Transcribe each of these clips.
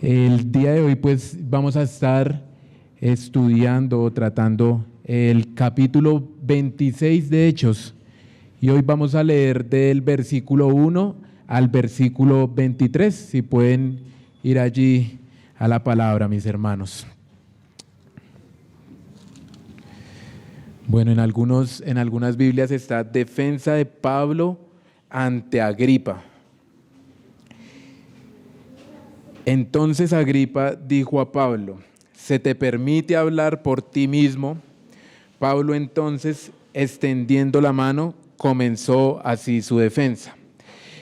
El día de hoy pues vamos a estar estudiando, tratando el capítulo 26 de Hechos y hoy vamos a leer del versículo 1 al versículo 23, si pueden ir allí a la palabra, mis hermanos. Bueno, en algunas Biblias está defensa de Pablo ante Agripa. Entonces Agripa dijo a Pablo: ¿se te permite hablar por ti mismo? Pablo entonces, extendiendo la mano, comenzó así su defensa.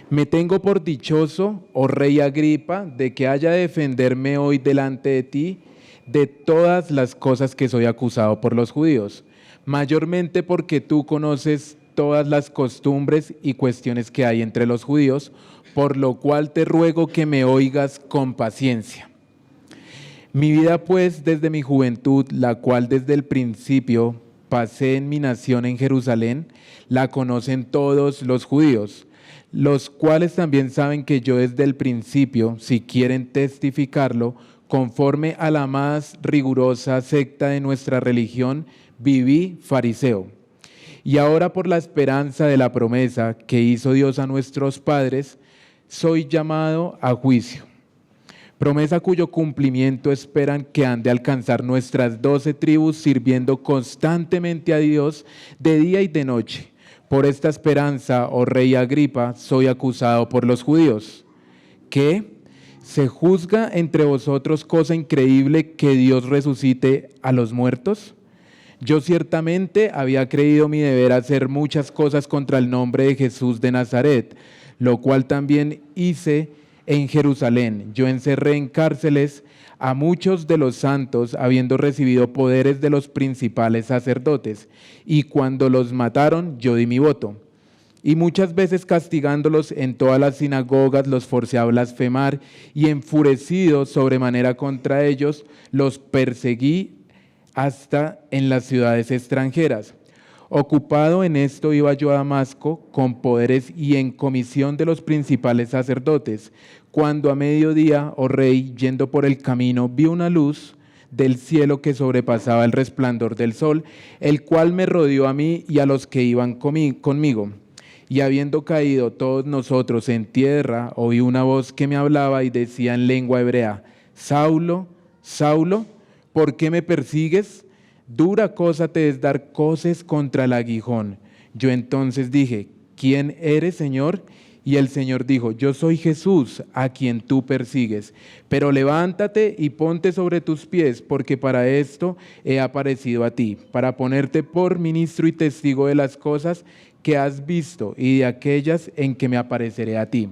Me tengo por dichoso, oh rey Agripa, de que haya de defenderme hoy delante de ti de todas las cosas que soy acusado por los judíos, mayormente porque tú conoces todas las costumbres y cuestiones que hay entre los judíos, por lo cual te ruego que me oigas con paciencia. Mi vida pues desde mi juventud, la cual desde el principio pasé en mi nación en Jerusalén, la conocen todos los judíos, los cuales también saben que yo desde el principio, si quieren testificarlo, conforme a la más rigurosa secta de nuestra religión, viví fariseo. Y ahora por la esperanza de la promesa que hizo Dios a nuestros padres, soy llamado a juicio. Promesa cuyo cumplimiento esperan que han de alcanzar nuestras 12 tribus, sirviendo constantemente a Dios de día y de noche. Por esta esperanza, oh rey Agripa, soy acusado por los judíos. ¿Qué? ¿Se juzga entre vosotros cosa increíble que Dios resucite a los muertos? Yo ciertamente había creído mi deber hacer muchas cosas contra el nombre de Jesús de Nazaret, lo cual también hice en Jerusalén. Yo encerré en cárceles a muchos de los santos, habiendo recibido poderes de los principales sacerdotes, y cuando los mataron, yo di mi voto. Y muchas veces castigándolos en todas las sinagogas, los forcé a blasfemar, y enfurecido sobremanera contra ellos, los perseguí hasta en las ciudades extranjeras. Ocupado en esto iba yo a Damasco con poderes y en comisión de los principales sacerdotes, cuando a mediodía, oh rey, yendo por el camino, vi una luz del cielo que sobrepasaba el resplandor del sol, el cual me rodeó a mí y a los que iban conmigo. Y habiendo caído todos nosotros en tierra, oí una voz que me hablaba y decía en lengua hebrea: Saulo, Saulo, ¿por qué me persigues? Dura cosa te es dar coces contra el aguijón. Yo entonces dije: ¿quién eres, Señor? Y el Señor dijo: yo soy Jesús, a quien tú persigues. Pero levántate y ponte sobre tus pies, porque para esto he aparecido a ti, para ponerte por ministro y testigo de las cosas que has visto y de aquellas en que me apareceré a ti,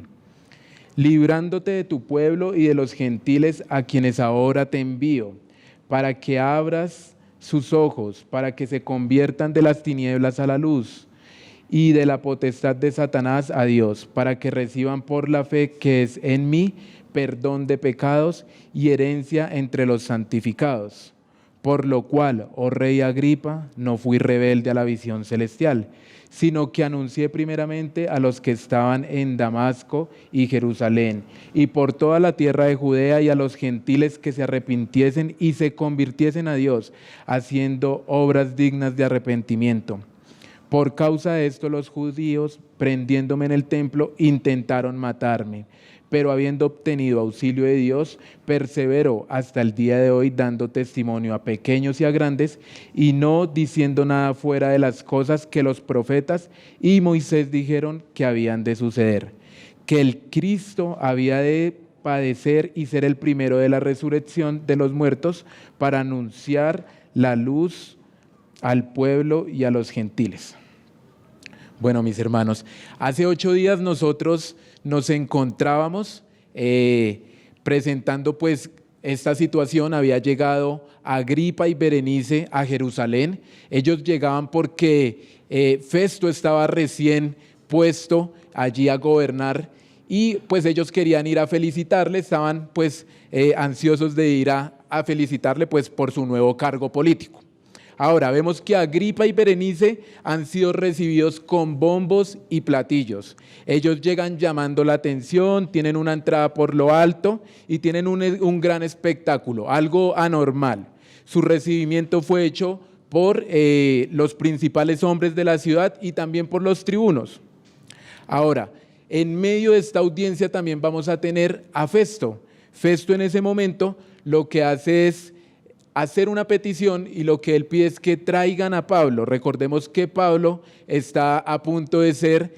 librándote de tu pueblo y de los gentiles a quienes ahora te envío, para que abras sus ojos, para que se conviertan de las tinieblas a la luz y de la potestad de Satanás a Dios, para que reciban por la fe que es en mí perdón de pecados y herencia entre los santificados. Por lo cual, oh rey Agripa, no fui rebelde a la visión celestial, sino que anuncié primeramente a los que estaban en Damasco y Jerusalén, y por toda la tierra de Judea, y a los gentiles que se arrepintiesen y se convirtiesen a Dios, haciendo obras dignas de arrepentimiento. Por causa de esto los judíos, prendiéndome en el templo, intentaron matarme, pero habiendo obtenido auxilio de Dios, persevero hasta el día de hoy, dando testimonio a pequeños y a grandes, y no diciendo nada fuera de las cosas que los profetas y Moisés dijeron que habían de suceder, que el Cristo había de padecer y ser el primero de la resurrección de los muertos, para anunciar la luz al pueblo y a los gentiles. Bueno, mis hermanos, hace 8 días nosotros nos encontrábamos presentando pues esta situación. Había llegado Agripa y Berenice a Jerusalén. Ellos llegaban porque Festo estaba recién puesto allí a gobernar y pues ellos querían ir a felicitarle, estaban pues ansiosos de ir a felicitarle pues por su nuevo cargo político. Ahora, vemos que Agripa y Berenice han sido recibidos con bombos y platillos. Ellos llegan llamando la atención, tienen una entrada por lo alto y tienen un gran espectáculo, algo anormal. Su recibimiento fue hecho por los principales hombres de la ciudad y también por los tribunos. Ahora, en medio de esta audiencia también vamos a tener a Festo. Festo en ese momento lo que hace es hacer una petición y lo que él pide es que traigan a Pablo. Recordemos que Pablo está a punto de ser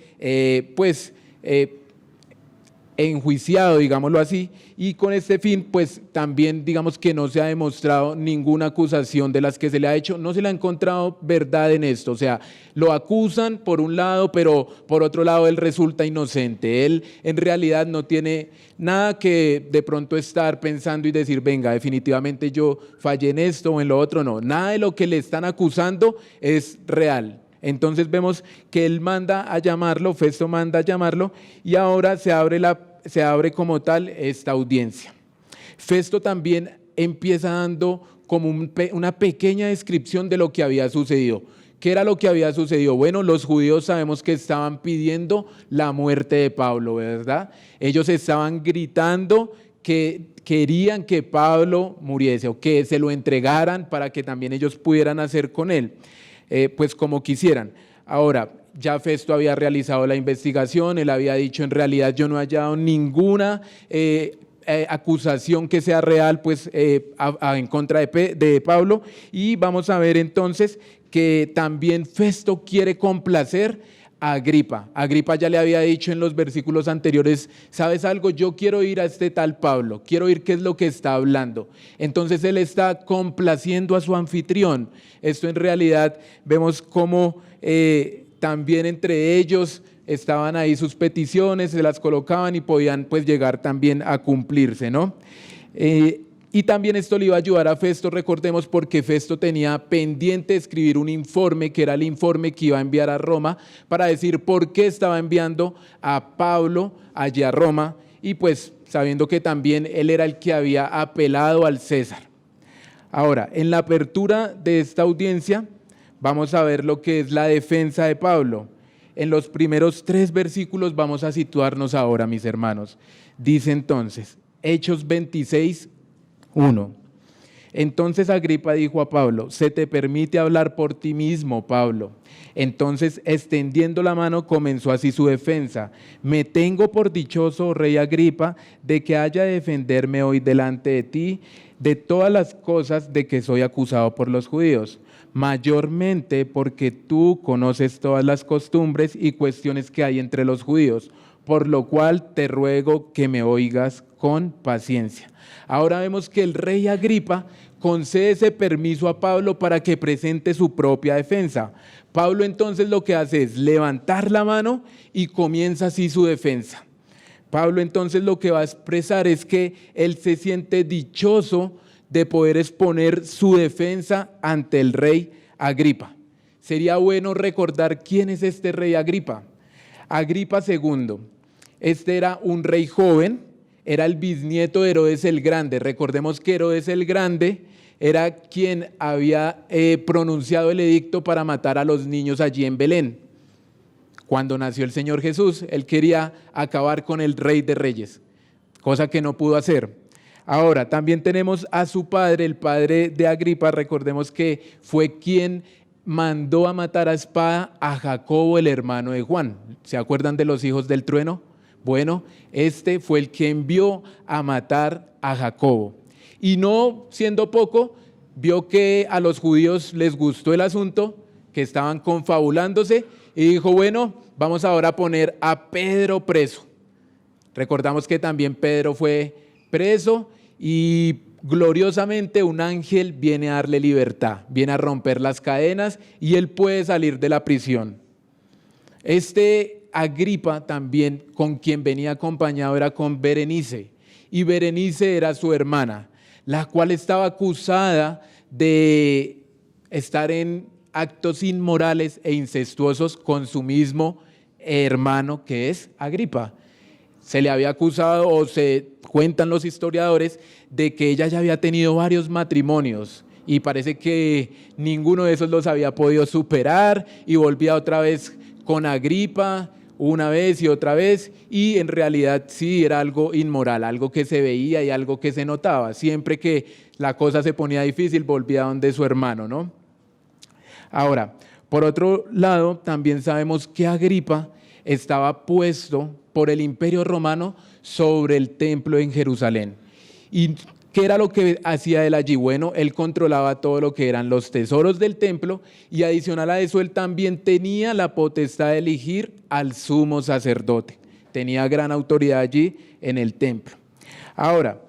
enjuiciado, digámoslo así, y con este fin, pues también digamos que no se ha demostrado ninguna acusación de las que se le ha hecho, no se le ha encontrado verdad en esto, o sea, lo acusan por un lado, pero por otro lado él resulta inocente, él en realidad no tiene nada que de pronto estar pensando y decir, venga, definitivamente yo fallé en esto o en lo otro, no, nada de lo que le están acusando es real. Entonces vemos que él manda a llamarlo, Festo manda a llamarlo y ahora se abre como tal esta audiencia. Festo también empieza dando como una pequeña descripción de lo que había sucedido. ¿Qué era lo que había sucedido? Bueno, los judíos sabemos que estaban pidiendo la muerte de Pablo, ¿verdad? Ellos estaban gritando que querían que Pablo muriese o que se lo entregaran para que también ellos pudieran hacer con él. Pues como quisieran. Ahora, ya Festo había realizado la investigación, él había dicho en realidad yo no he hallado ninguna acusación que sea real pues en contra de Pablo, y vamos a ver entonces que también Festo quiere complacer a Agripa. Agripa ya le había dicho en los versículos anteriores, ¿sabes algo? Yo quiero ir a este tal Pablo, quiero oír qué es lo que está hablando. Entonces él está complaciendo a su anfitrión. Esto en realidad vemos cómo también entre ellos estaban ahí sus peticiones, se las colocaban y podían pues llegar también a cumplirse, ¿no? Y también esto le iba a ayudar a Festo, recordemos, porque Festo tenía pendiente escribir un informe, que era el informe que iba a enviar a Roma, para decir por qué estaba enviando a Pablo allí a Roma, y pues sabiendo que también él era el que había apelado al César. Ahora, en la apertura de esta audiencia, vamos a ver lo que es la defensa de Pablo. En los primeros 3 versículos vamos a situarnos ahora, mis hermanos. Dice entonces, Hechos 26, 1. Entonces Agripa dijo a Pablo, se te permite hablar por ti mismo, Pablo. Entonces, extendiendo la mano, comenzó así su defensa. Me tengo por dichoso, rey Agripa, de que haya de defenderme hoy delante de ti de todas las cosas de que soy acusado por los judíos, mayormente porque tú conoces todas las costumbres y cuestiones que hay entre los judíos, por lo cual te ruego que me oigas con paciencia. Ahora vemos que el rey Agripa concede ese permiso a Pablo para que presente su propia defensa. Pablo entonces lo que hace es levantar la mano y comienza así su defensa. Pablo entonces lo que va a expresar es que él se siente dichoso de poder exponer su defensa ante el rey Agripa. Sería bueno recordar quién es este rey Agripa. Agripa II, este era un rey joven, era el bisnieto de Herodes el Grande. Recordemos que Herodes el Grande era quien había pronunciado el edicto para matar a los niños allí en Belén. Cuando nació el Señor Jesús, él quería acabar con el Rey de Reyes, cosa que no pudo hacer. Ahora, también tenemos a su padre, el padre de Agripa, recordemos que fue quien mandó a matar a espada a Jacobo, el hermano de Juan. ¿Se acuerdan de los hijos del trueno? Bueno, este fue el que envió a matar a Jacobo. Y no siendo poco, vio que a los judíos les gustó el asunto, que estaban confabulándose, y dijo, bueno, vamos ahora a poner a Pedro preso. Recordamos que también Pedro fue preso y gloriosamente un ángel viene a darle libertad, viene a romper las cadenas y él puede salir de la prisión. Este Agripa también, con quien venía acompañado, era con Berenice, y Berenice era su hermana, la cual estaba acusada de estar en actos inmorales e incestuosos con su mismo hermano, que es Agripa. Se le había acusado, o se cuentan los historiadores, de que ella ya había tenido varios matrimonios y parece que ninguno de esos los había podido superar y volvía otra vez con Agripa, una vez y otra vez, y en realidad sí era algo inmoral, algo que se veía y algo que se notaba. Siempre que la cosa se ponía difícil, volvía donde su hermano, ¿no? Ahora, por otro lado, también sabemos que Agripa estaba puesto por el Imperio Romano sobre el templo en Jerusalén. ¿Y qué era lo que hacía él allí? Bueno, él controlaba todo lo que eran los tesoros del templo y adicional a eso, él también tenía la potestad de elegir al sumo sacerdote. Tenía gran autoridad allí en el templo. Ahora,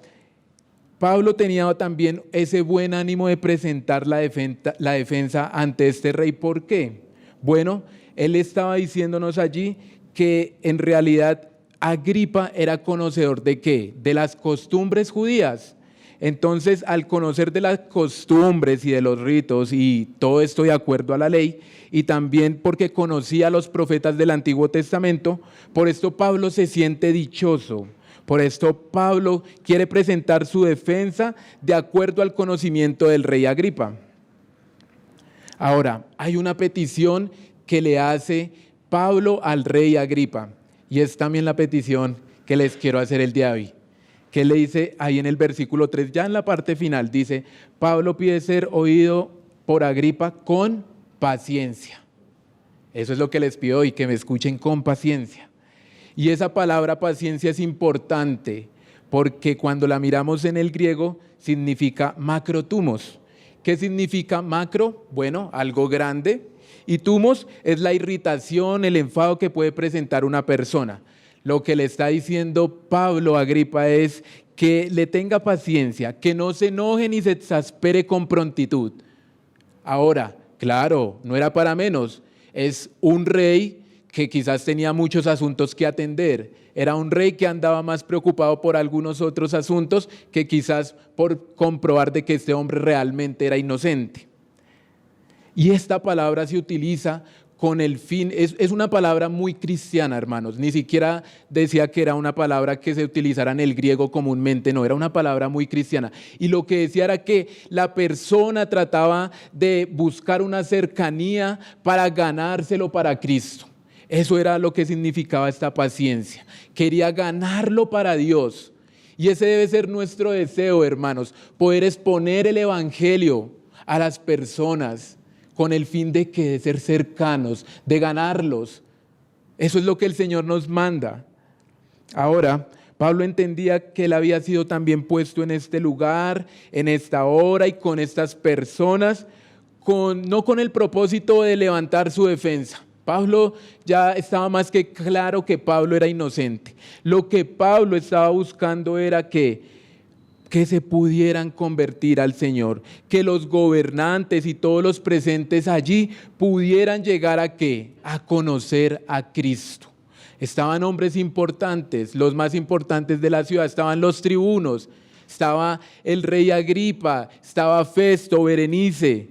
Pablo tenía también ese buen ánimo de presentar la defensa ante este rey. ¿Por qué? Bueno, él estaba diciéndonos allí que en realidad Agripa era conocedor ¿de qué? De las costumbres judías. Entonces, al conocer de las costumbres y de los ritos y todo esto de acuerdo a la ley, y también porque conocía a los profetas del Antiguo Testamento, por esto Pablo se siente dichoso. Por esto Pablo quiere presentar su defensa de acuerdo al conocimiento del rey Agripa. Ahora, hay una petición que le hace Pablo al rey Agripa, y es también la petición que les quiero hacer el día de hoy. Que le dice ahí en el versículo 3, ya en la parte final, dice, Pablo pide ser oído por Agripa con paciencia. Eso es lo que les pido hoy, que me escuchen con paciencia. Y esa palabra paciencia es importante porque cuando la miramos en el griego significa macrotumos. ¿Qué significa macro? Bueno, algo grande. Y tumos es la irritación, el enfado que puede presentar una persona. Lo que le está diciendo Pablo a Agripa es que le tenga paciencia, que no se enoje ni se exaspere con prontitud. Ahora, claro, no era para menos, es un rey que quizás tenía muchos asuntos que atender. Era un rey que andaba más preocupado por algunos otros asuntos que quizás por comprobar de que este hombre realmente era inocente. Y esta palabra se utiliza con el fin, es una palabra muy cristiana, hermanos. Ni siquiera decía que era una palabra que se utilizara en el griego comúnmente, no, era una palabra muy cristiana. Y lo que decía era que la persona trataba de buscar una cercanía para ganárselo para Cristo. Eso era lo que significaba esta paciencia. Quería ganarlo para Dios. Y ese debe ser nuestro deseo, hermanos, poder exponer el evangelio a las personas con el fin de que de ser cercanos, de ganarlos. Eso es lo que el Señor nos manda. Ahora, Pablo entendía que él había sido también puesto en este lugar, en esta hora y con estas personas, no con el propósito de levantar su defensa. Pablo ya estaba más que claro que Pablo era inocente. Lo que Pablo estaba buscando era que se pudieran convertir al Señor, que los gobernantes y todos los presentes allí pudieran llegar ¿a qué? A conocer a Cristo. Estaban hombres importantes, los más importantes de la ciudad, estaban los tribunos, estaba el rey Agripa, estaba Festo, Berenice.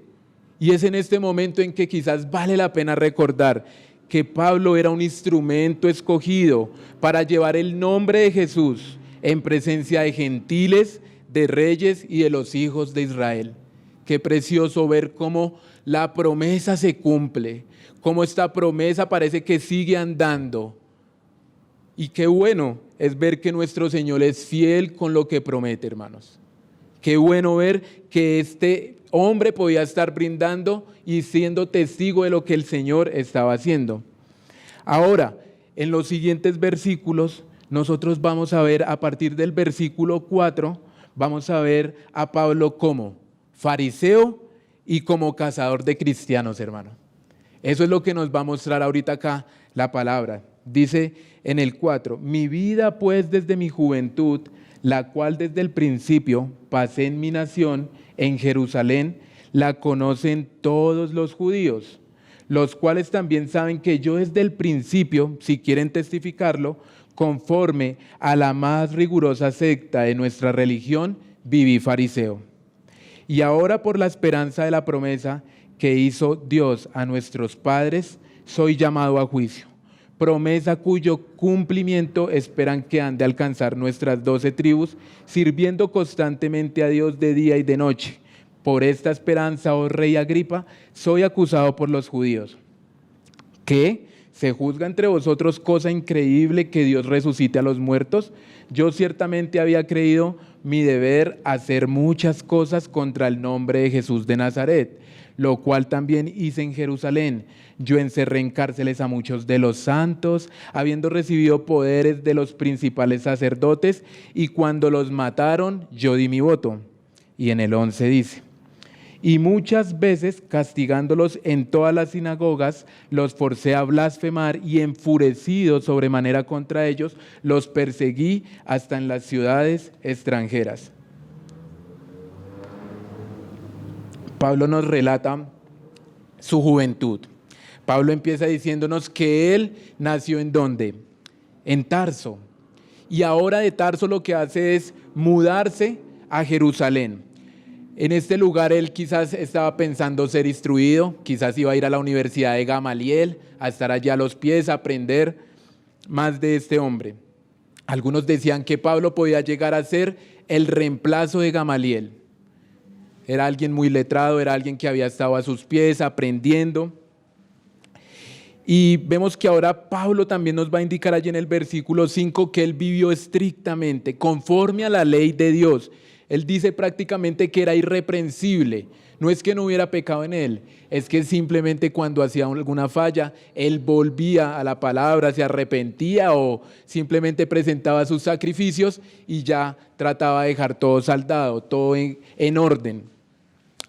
Y es en este momento en que quizás vale la pena recordar que Pablo era un instrumento escogido para llevar el nombre de Jesús en presencia de gentiles, de reyes y de los hijos de Israel. Qué precioso ver cómo la promesa se cumple, cómo esta promesa parece que sigue andando. Y qué bueno es ver que nuestro Señor es fiel con lo que promete, hermanos. Qué bueno ver que este hombre podía estar brindando y siendo testigo de lo que el Señor estaba haciendo. Ahora, en los siguientes versículos, nosotros vamos a ver a partir del versículo 4, vamos a ver a Pablo como fariseo y como cazador de cristianos, hermano. Eso es lo que nos va a mostrar ahorita acá la palabra. Dice en el 4, mi vida pues desde mi juventud, la cual desde el principio pasé en mi nación, en Jerusalén, la conocen todos los judíos, los cuales también saben que yo desde el principio, si quieren testificarlo, conforme a la más rigurosa secta de nuestra religión, viví fariseo. Y ahora por la esperanza de la promesa que hizo Dios a nuestros padres, soy llamado a juicio. Promesa cuyo cumplimiento esperan que han de alcanzar nuestras 12 tribus, sirviendo constantemente a Dios de día y de noche, Por esta esperanza, oh rey Agripa, soy acusado por los judíos. ¿Qué? ¿Se juzga entre vosotros cosa increíble que Dios resucite a los muertos? Yo ciertamente había creído mi deber hacer muchas cosas contra el nombre de Jesús de Nazaret, lo cual también hice en Jerusalén. Yo encerré en cárceles a muchos de los santos, habiendo recibido poderes de los principales sacerdotes, y cuando los mataron, yo di mi voto. Y en el 11 dice: y muchas veces, castigándolos en todas las sinagogas, los forcé a blasfemar, y enfurecido sobremanera contra ellos, los perseguí hasta en las ciudades extranjeras. Pablo nos relata su juventud. Pablo empieza diciéndonos que él nació ¿en dónde? En Tarso. Y ahora de Tarso lo que hace es mudarse a Jerusalén. En este lugar él quizás estaba pensando ser instruido, quizás iba a ir a la Universidad de Gamaliel, a estar allá a los pies, a aprender más de este hombre. Algunos decían que Pablo podía llegar a ser el reemplazo de Gamaliel. Era alguien muy letrado, era alguien que había estado a sus pies aprendiendo. Y vemos que ahora Pablo también nos va a indicar allí en el versículo 5 que él vivió estrictamente, conforme a la ley de Dios. Él dice prácticamente que era irreprensible. No es que no hubiera pecado en él, es que simplemente cuando hacía alguna falla, él volvía a la palabra, se arrepentía o simplemente presentaba sus sacrificios y ya trataba de dejar todo saldado, todo en orden.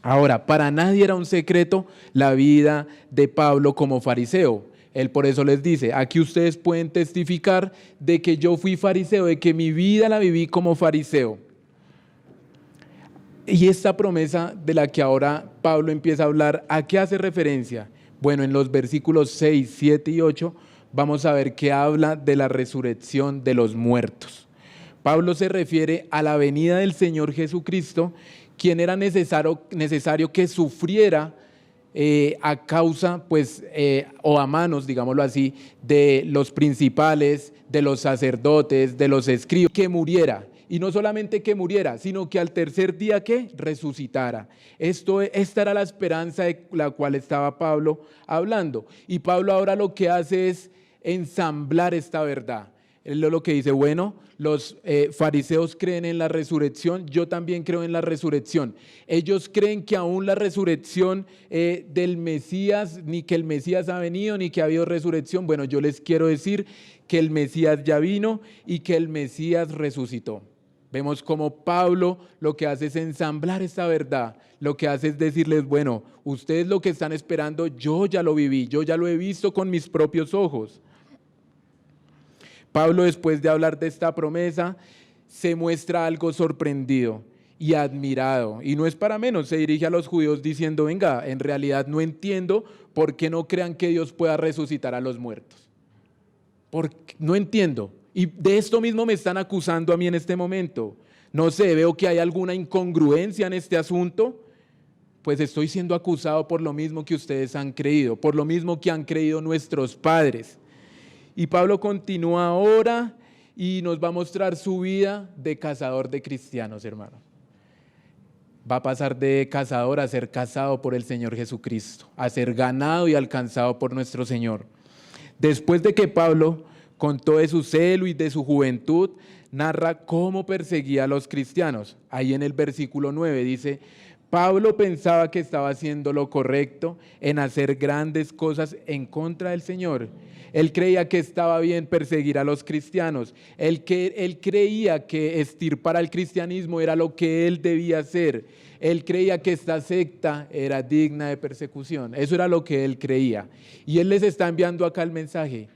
Ahora, para nadie era un secreto la vida de Pablo como fariseo. Él por eso les dice: aquí ustedes pueden testificar de que yo fui fariseo, de que mi vida la viví como fariseo. Y esta promesa de la que ahora Pablo empieza a hablar, ¿a qué hace referencia? Bueno, en los versículos 6, 7 y 8 vamos a ver que habla de la resurrección de los muertos. Pablo se refiere a la venida del Señor Jesucristo, quien era necesario que sufriera a causa, o a manos, digámoslo así, de los principales, de los sacerdotes, de los escribas, que muriera. Y no solamente que muriera, sino que al tercer día que resucitara. Esta era la esperanza de la cual estaba Pablo hablando. Y Pablo ahora lo que hace es ensamblar esta verdad. Él es lo que dice: bueno, los fariseos creen en la resurrección, yo también creo en la resurrección. Ellos creen que aún la resurrección del Mesías, ni que el Mesías ha venido, ni que ha habido resurrección. Bueno, yo les quiero decir que el Mesías ya vino y que el Mesías resucitó. Vemos como Pablo lo que hace es ensamblar esta verdad, lo que hace es decirles: bueno, ustedes lo que están esperando, yo ya lo viví, yo ya lo he visto con mis propios ojos. Pablo, después de hablar de esta promesa, se muestra algo sorprendido y admirado, y no es para menos. Se dirige a los judíos diciendo: venga, en realidad no entiendo por qué no crean que Dios pueda resucitar a los muertos. No entiendo. Y de esto mismo me están acusando a mí en este momento. No sé, veo que hay alguna incongruencia en este asunto. Pues estoy siendo acusado por lo mismo que ustedes han creído, por lo mismo que han creído nuestros padres. Y Pablo continúa ahora y nos va a mostrar su vida de cazador de cristianos, hermano. Va a pasar de cazador a ser cazado por el Señor Jesucristo, a ser ganado y alcanzado por nuestro Señor. Después de que Pablo contó de su celo y de su juventud, narra cómo perseguía a los cristianos. Ahí en el versículo 9 dice: Pablo pensaba que estaba haciendo lo correcto en hacer grandes cosas en contra del Señor. Él creía que estaba bien perseguir a los cristianos. Él creía que extirpar al cristianismo era lo que él debía hacer. Él creía que esta secta era digna de persecución. Eso era lo que él creía. Y él les está enviando acá el mensaje: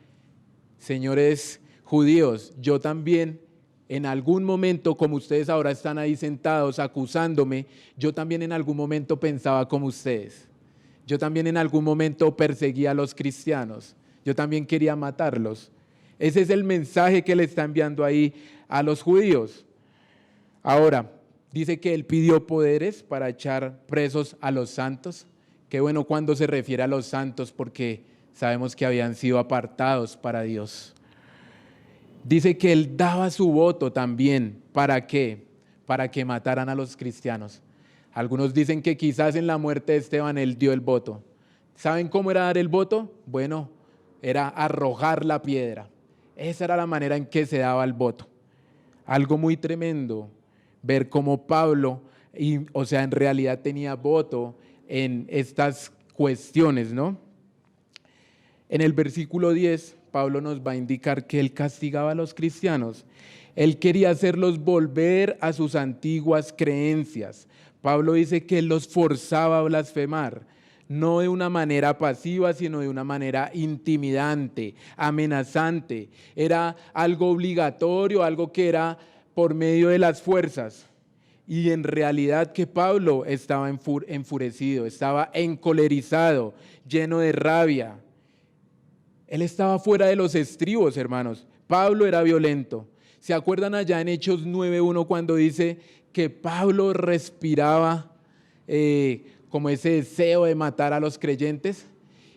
señores judíos, yo también en algún momento, como ustedes ahora están ahí sentados acusándome, yo también en algún momento pensaba como ustedes. Yo también en algún momento perseguía a los cristianos. Yo también quería matarlos. Ese es el mensaje que le está enviando ahí a los judíos. Ahora, dice que él pidió poderes para echar presos a los santos. Qué bueno cuando se refiere a los santos, porque sabemos que habían sido apartados para Dios. Dice que él daba su voto también. ¿Para qué? Para que mataran a los cristianos. Algunos dicen que quizás en la muerte de Esteban él dio el voto. ¿Saben cómo era dar el voto? Bueno, era arrojar la piedra. Esa era la manera en que se daba el voto. Algo muy tremendo, ver cómo Pablo, en realidad tenía voto en estas cuestiones, ¿no? En el versículo 10, Pablo nos va a indicar que él castigaba a los cristianos. Él quería hacerlos volver a sus antiguas creencias. Pablo dice que él los forzaba a blasfemar, no de una manera pasiva, sino de una manera intimidante, amenazante. Era algo obligatorio, algo que era por medio de las fuerzas. Y en realidad que Pablo estaba enfurecido, estaba encolerizado, lleno de rabia. Él estaba fuera de los estribos, hermanos. Pablo era violento. ¿Se acuerdan allá en Hechos 9:1 cuando dice que Pablo respiraba como ese deseo de matar a los creyentes?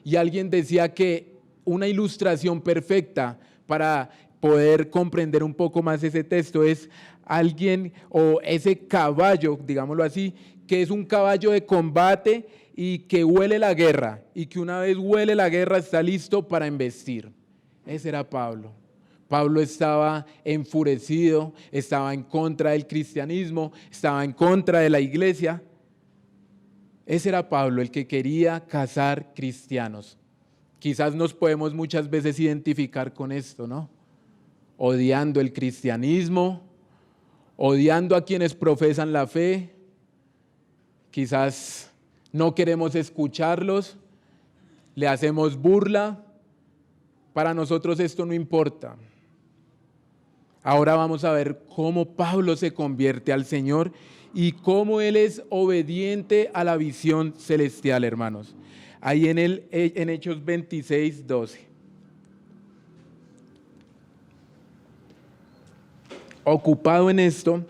Y alguien decía que una ilustración perfecta para poder comprender un poco más ese texto es alguien o ese caballo, digámoslo así, que es un caballo de combate y que huele la guerra, y que una vez huele la guerra está listo para embestir. Ese era Pablo. Pablo estaba enfurecido, estaba en contra del cristianismo, estaba en contra de la iglesia. Ese era Pablo, el que quería cazar cristianos. Quizás nos podemos muchas veces identificar con esto, ¿no? Odiando el cristianismo, odiando a quienes profesan la fe. Quizás no queremos escucharlos, le hacemos burla. Para nosotros esto no importa. Ahora vamos a ver cómo Pablo se convierte al Señor y cómo él es obediente a la visión celestial, hermanos. Ahí en Hechos 26:12. Ocupado en esto,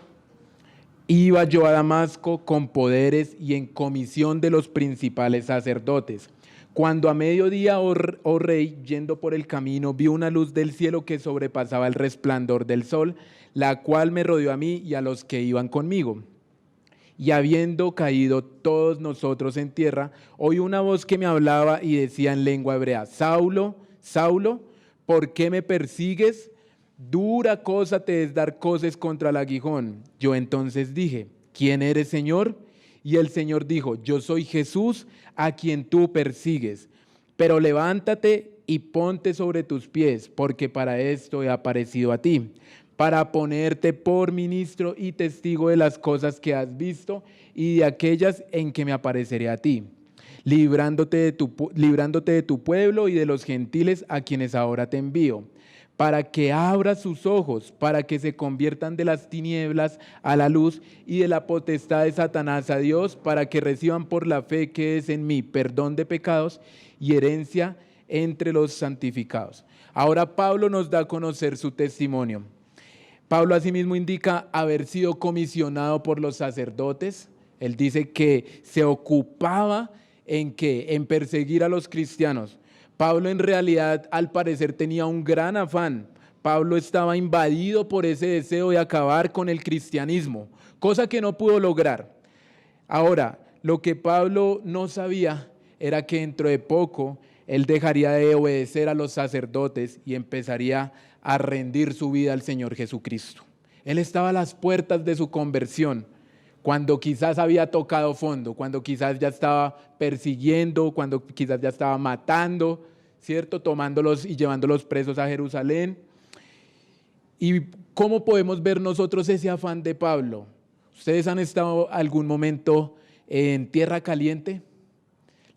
iba yo a Damasco con poderes y en comisión de los principales sacerdotes. Cuando a mediodía, oh rey, yendo por el camino, vi una luz del cielo que sobrepasaba el resplandor del sol, la cual me rodeó a mí y a los que iban conmigo. Y habiendo caído todos nosotros en tierra, oí una voz que me hablaba y decía en lengua hebrea: Saulo, Saulo, ¿por qué me persigues? Dura cosa te es dar coces contra el aguijón. Yo entonces dije: ¿quién eres, Señor? Y el Señor dijo: yo soy Jesús, a quien tú persigues. Pero levántate y ponte sobre tus pies, porque para esto he aparecido a ti, para ponerte por ministro y testigo de las cosas que has visto y de aquellas en que me apareceré a ti, librándote de tu pueblo y de los gentiles a quienes ahora te envío, para que abras sus ojos, para que se conviertan de las tinieblas a la luz y de la potestad de Satanás a Dios, para que reciban por la fe que es en mí perdón de pecados y herencia entre los santificados. Ahora Pablo nos da a conocer su testimonio. Pablo asimismo indica haber sido comisionado por los sacerdotes. Él dice que se ocupaba en perseguir a los cristianos. Pablo en realidad al parecer tenía un gran afán. Pablo estaba invadido por ese deseo de acabar con el cristianismo, cosa que no pudo lograr. Ahora, lo que Pablo no sabía era que dentro de poco él dejaría de obedecer a los sacerdotes y empezaría a rendir su vida al Señor Jesucristo. Él estaba a las puertas de su conversión, cuando quizás había tocado fondo, cuando quizás ya estaba persiguiendo, cuando quizás ya estaba matando, ¿cierto? Tomándolos y llevándolos presos a Jerusalén. ¿Y cómo podemos ver nosotros ese afán de Pablo? ¿Ustedes han estado algún momento en tierra caliente?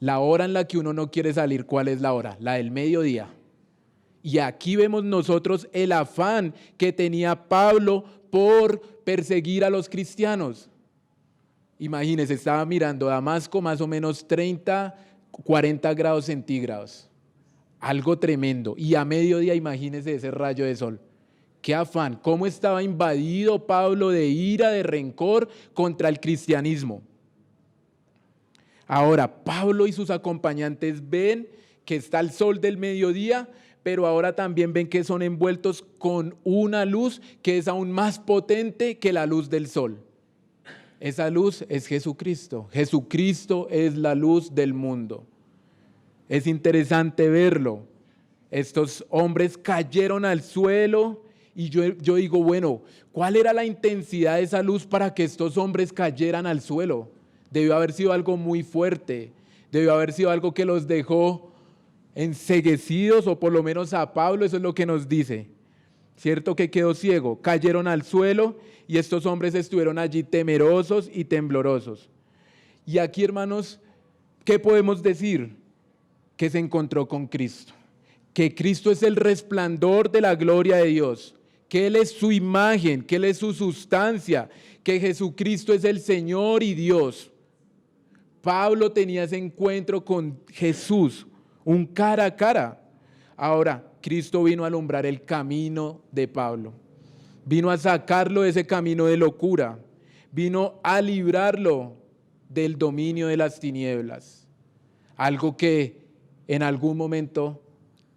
La hora en la que uno no quiere salir, ¿cuál es la hora? La del mediodía. Y aquí vemos nosotros el afán que tenía Pablo por perseguir a los cristianos. Imagínense, estaba mirando Damasco, más o menos 30, 40 grados centígrados. Algo tremendo. Y a mediodía, imagínense ese rayo de sol. Qué afán, cómo estaba invadido Pablo de ira, de rencor contra el cristianismo. Ahora, Pablo y sus acompañantes ven que está el sol del mediodía, pero ahora también ven que son envueltos con una luz que es aún más potente que la luz del sol. Esa luz es Jesucristo. Jesucristo es la luz del mundo. Es interesante verlo. Estos hombres cayeron al suelo y yo digo, bueno, ¿cuál era la intensidad de esa luz para que estos hombres cayeran al suelo? Debió haber sido algo muy fuerte. Debió haber sido algo que los dejó enceguecidos, o por lo menos a Pablo eso es lo que nos dice. ¿Cierto que quedó ciego? Cayeron al suelo y estos hombres estuvieron allí temerosos y temblorosos. Y aquí, hermanos, ¿qué podemos decir? Que se encontró con Cristo. Que Cristo es el resplandor de la gloria de Dios. Que Él es su imagen, que Él es su sustancia. Que Jesucristo es el Señor y Dios. Pablo tenía ese encuentro con Jesús, un cara a cara. Ahora, Cristo vino a alumbrar el camino de Pablo. Vino a sacarlo de ese camino de locura. Vino a librarlo del dominio de las tinieblas. Algo que en algún momento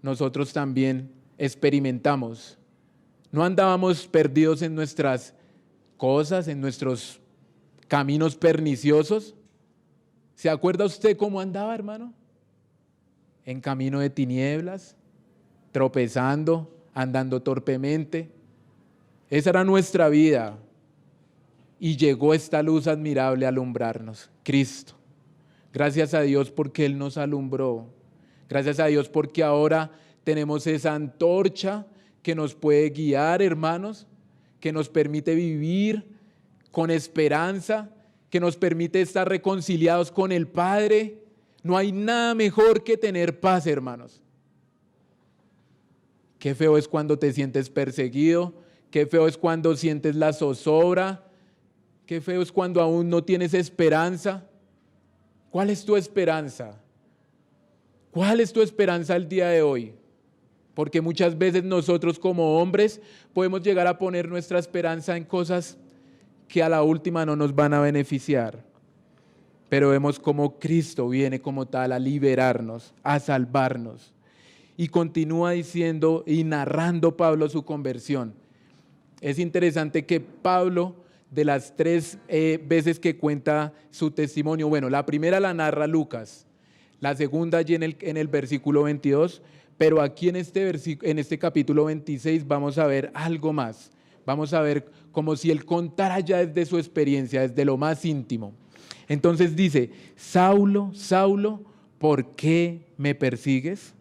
nosotros también experimentamos. No andábamos perdidos en nuestras cosas, en nuestros caminos perniciosos. ¿Se acuerda usted cómo andaba, hermano? En camino de tinieblas, tropezando, andando torpemente. Esa era nuestra vida. Y llegó esta luz admirable a alumbrarnos, Cristo. Gracias a Dios porque Él nos alumbró. Gracias a Dios porque ahora tenemos esa antorcha que nos puede guiar, hermanos, que nos permite vivir con esperanza, que nos permite estar reconciliados con el Padre. No hay nada mejor que tener paz, hermanos. Qué feo es cuando te sientes perseguido, qué feo es cuando sientes la zozobra, qué feo es cuando aún no tienes esperanza. ¿Cuál es tu esperanza? ¿Cuál es tu esperanza el día de hoy? Porque muchas veces nosotros como hombres podemos llegar a poner nuestra esperanza en cosas que a la última no nos van a beneficiar. Pero vemos cómo Cristo viene como tal a liberarnos, a salvarnos. Y continúa diciendo y narrando Pablo su conversión. Es interesante que Pablo, de las 3 veces que cuenta su testimonio, bueno, la primera la narra Lucas, la segunda allí en el versículo 22, pero aquí en este capítulo 26 vamos a ver algo más. Vamos a ver como si él contara ya desde su experiencia, desde lo más íntimo. Entonces dice, Saulo, Saulo, ¿por qué me persigues?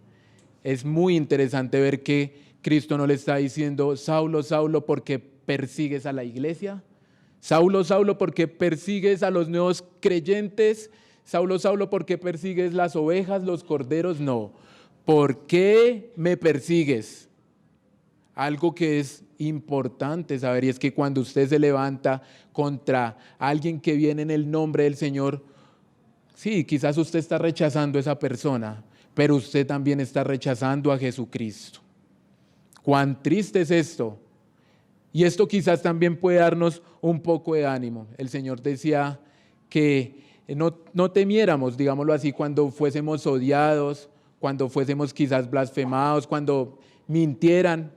Es muy interesante ver que Cristo no le está diciendo, Saulo, Saulo, ¿por qué persigues a la iglesia? Saulo, Saulo, ¿por qué persigues a los nuevos creyentes? Saulo, Saulo, ¿por qué persigues las ovejas, los corderos? No. ¿Por qué me persigues? Algo que es importante saber, y es que cuando usted se levanta contra alguien que viene en el nombre del Señor, sí, quizás usted está rechazando a esa persona, pero usted también está rechazando a Jesucristo. Cuán triste es esto. Y esto quizás también puede darnos un poco de ánimo. El Señor decía que no temiéramos, digámoslo así, cuando fuésemos odiados, cuando fuésemos quizás blasfemados, cuando mintieran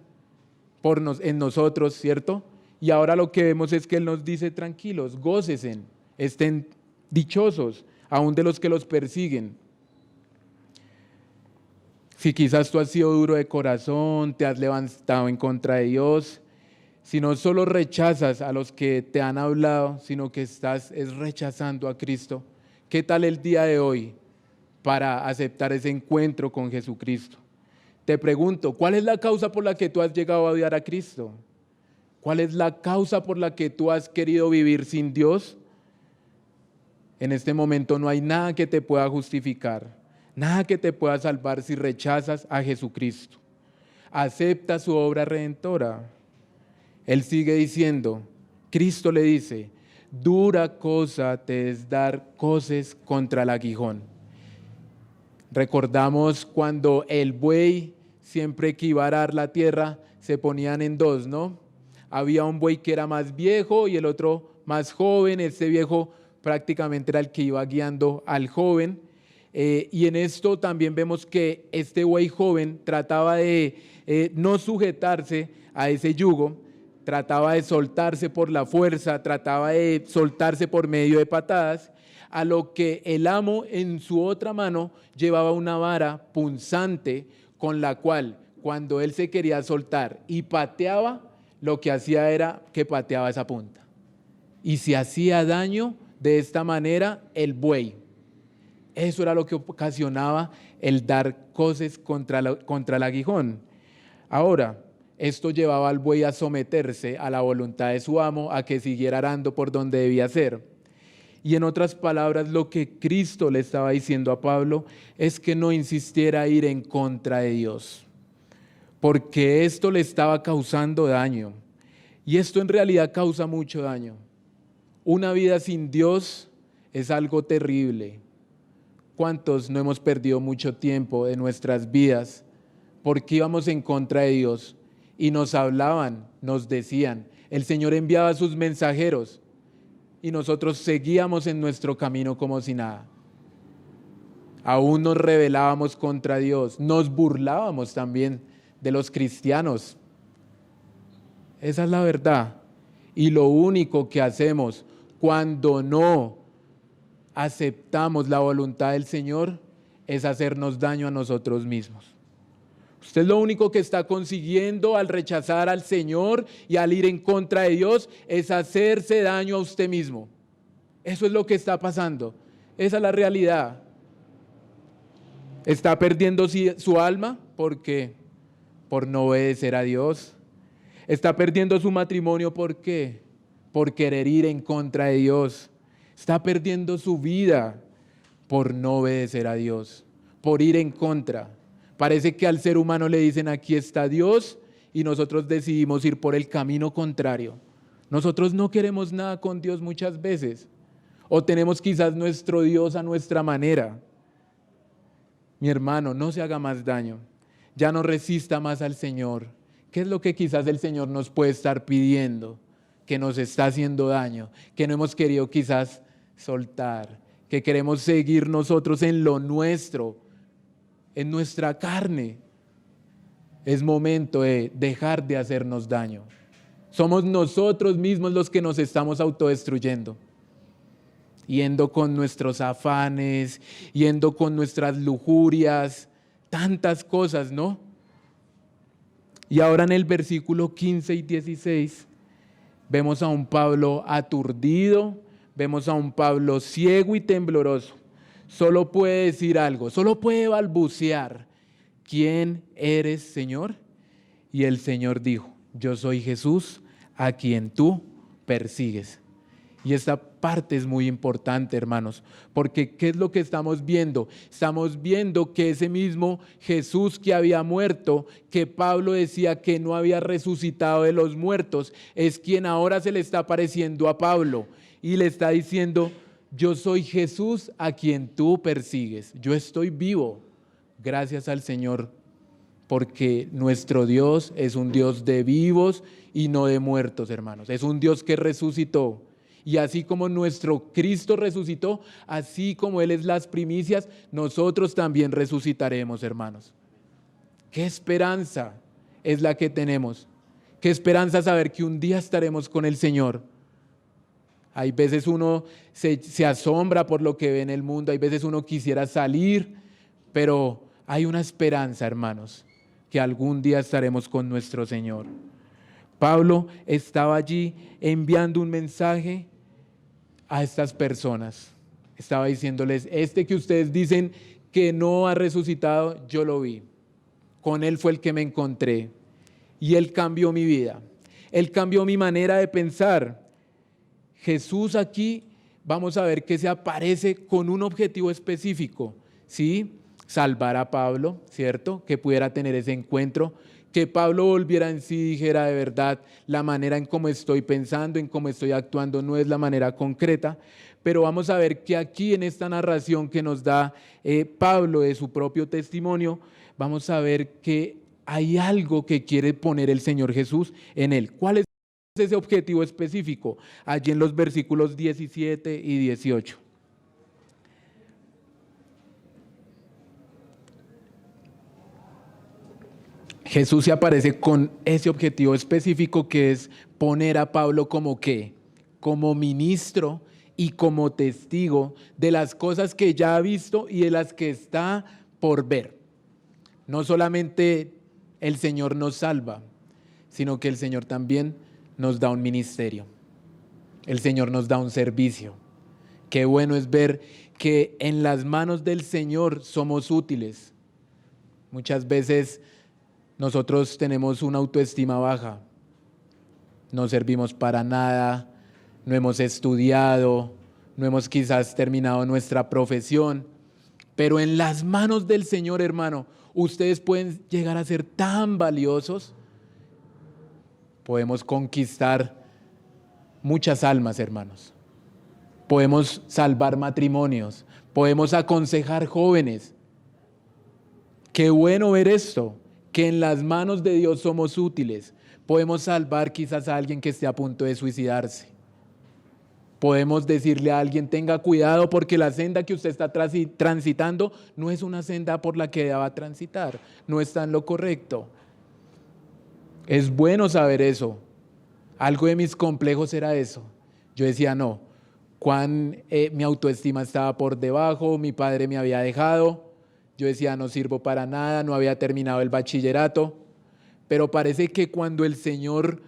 en nosotros, ¿cierto? Y ahora lo que vemos es que Él nos dice, tranquilos, gócesen, estén dichosos, aún de los que los persiguen. Si quizás tú has sido duro de corazón, te has levantado en contra de Dios, si no solo rechazas a los que te han hablado, sino que estás rechazando a Cristo, ¿qué tal el día de hoy para aceptar ese encuentro con Jesucristo? Te pregunto, ¿cuál es la causa por la que tú has llegado a odiar a Cristo? ¿Cuál es la causa por la que tú has querido vivir sin Dios? En este momento no hay nada que te pueda justificar, nada que te pueda salvar si rechazas a Jesucristo. Acepta su obra redentora. Él sigue diciendo, Cristo le dice, dura cosa te es dar coces contra el aguijón. Recordamos cuando el buey, siempre que iba a arar la tierra, se ponían en dos, ¿no? Había un buey que era más viejo y el otro más joven. Este viejo prácticamente era el que iba guiando al joven. Y en esto también vemos que este buey joven trataba de no sujetarse a ese yugo, trataba de soltarse por la fuerza, trataba de soltarse por medio de patadas, a lo que el amo en su otra mano llevaba una vara punzante con la cual cuando él se quería soltar y pateaba, lo que hacía era que pateaba esa punta. Y se hacía daño de esta manera el buey. Eso era lo que ocasionaba el dar coces contra el aguijón. Ahora, esto llevaba al buey a someterse a la voluntad de su amo, a que siguiera arando por donde debía ser. Y en otras palabras, lo que Cristo le estaba diciendo a Pablo es que no insistiera a ir en contra de Dios, porque esto le estaba causando daño. Y esto en realidad causa mucho daño. Una vida sin Dios es algo terrible. ¿Cuántos no hemos perdido mucho tiempo de nuestras vidas porque íbamos en contra de Dios? Y nos hablaban, nos decían, el Señor enviaba a sus mensajeros y nosotros seguíamos en nuestro camino como si nada. Aún nos rebelábamos contra Dios, nos burlábamos también de los cristianos. Esa es la verdad. Y lo único que hacemos cuando no aceptamos la voluntad del Señor es hacernos daño a nosotros mismos. Usted lo único que está consiguiendo al rechazar al Señor y al ir en contra de Dios es hacerse daño a usted mismo. Eso es lo que está pasando. Esa es la realidad. Está perdiendo su alma porque por no obedecer a Dios. Está perdiendo su matrimonio ¿por qué? Por querer ir en contra de Dios. Está perdiendo su vida por no obedecer a Dios, por ir en contra. Parece que al ser humano le dicen aquí está Dios y nosotros decidimos ir por el camino contrario. Nosotros no queremos nada con Dios muchas veces o tenemos quizás nuestro Dios a nuestra manera. Mi hermano, no se haga más daño, ya no resista más al Señor. ¿Qué es lo que quizás el Señor nos puede estar pidiendo? Que nos está haciendo daño, que no hemos querido quizás soltar, que queremos seguir nosotros en lo nuestro, en nuestra carne. Es momento de dejar de hacernos daño. Somos nosotros mismos los que nos estamos autodestruyendo, yendo con nuestros afanes, yendo con nuestras lujurias, tantas cosas, ¿no? Y ahora en el versículo 15 y 16 vemos a un Pablo aturdido, vemos a un Pablo ciego y tembloroso. Solo puede decir algo, solo puede balbucear. ¿Quién eres, Señor? Y el Señor dijo, yo soy Jesús a quien tú persigues. Y esta parte es muy importante, hermanos, porque ¿qué es lo que estamos viendo? Estamos viendo que ese mismo Jesús que había muerto, que Pablo decía que no había resucitado de los muertos, es quien ahora se le está apareciendo a Pablo y le está diciendo, yo soy Jesús a quien tú persigues, yo estoy vivo, gracias al Señor, porque nuestro Dios es un Dios de vivos y no de muertos, hermanos, es un Dios que resucitó. Y así como nuestro Cristo resucitó, así como Él es las primicias, nosotros también resucitaremos, hermanos. ¿Qué esperanza es la que tenemos? ¿Qué esperanza saber que un día estaremos con el Señor? Hay veces uno se asombra por lo que ve en el mundo, hay veces uno quisiera salir, pero hay una esperanza, hermanos, que algún día estaremos con nuestro Señor. Pablo estaba allí enviando un mensaje a estas personas. Estaba diciéndoles, que ustedes dicen que no ha resucitado, yo lo vi. Con Él fue el que me encontré. Y Él cambió mi vida. Él cambió mi manera de pensar. Jesús aquí, vamos a ver que se aparece con un objetivo específico. ¿Sí? Salvar a Pablo, ¿cierto? Que pudiera tener ese encuentro. Que Pablo volviera en sí y dijera de verdad, la manera en cómo estoy pensando, en cómo estoy actuando no es la manera concreta, pero vamos a ver que aquí en esta narración que nos da Pablo de su propio testimonio, vamos a ver que hay algo que quiere poner el Señor Jesús en él. ¿Cuál es ese objetivo específico? Allí en los versículos 17 y 18. Jesús se aparece con ese objetivo específico, que es poner a Pablo como ¿qué? Como ministro y como testigo de las cosas que ya ha visto y de las que está por ver. No solamente el Señor nos salva, sino que el Señor también nos da un ministerio. El Señor nos da un servicio. Qué bueno es ver que en las manos del Señor somos útiles. Muchas veces nosotros tenemos una autoestima baja, no servimos para nada, no hemos estudiado, no hemos quizás terminado nuestra profesión, pero en las manos del Señor, hermano, ustedes pueden llegar a ser tan valiosos. Podemos conquistar muchas almas, hermanos. Podemos salvar matrimonios, podemos aconsejar jóvenes. Qué bueno ver esto, que en las manos de Dios somos útiles. Podemos salvar quizás a alguien que esté a punto de suicidarse. Podemos decirle a alguien: tenga cuidado porque la senda que usted está transitando no es una senda por la que va a transitar, no está en lo correcto. Es bueno saber eso. Algo de mis complejos era eso. Yo decía, no, mi autoestima estaba por debajo, mi padre me había dejado. Yo decía, no sirvo para nada, no había terminado el bachillerato. Pero parece que cuando el Señor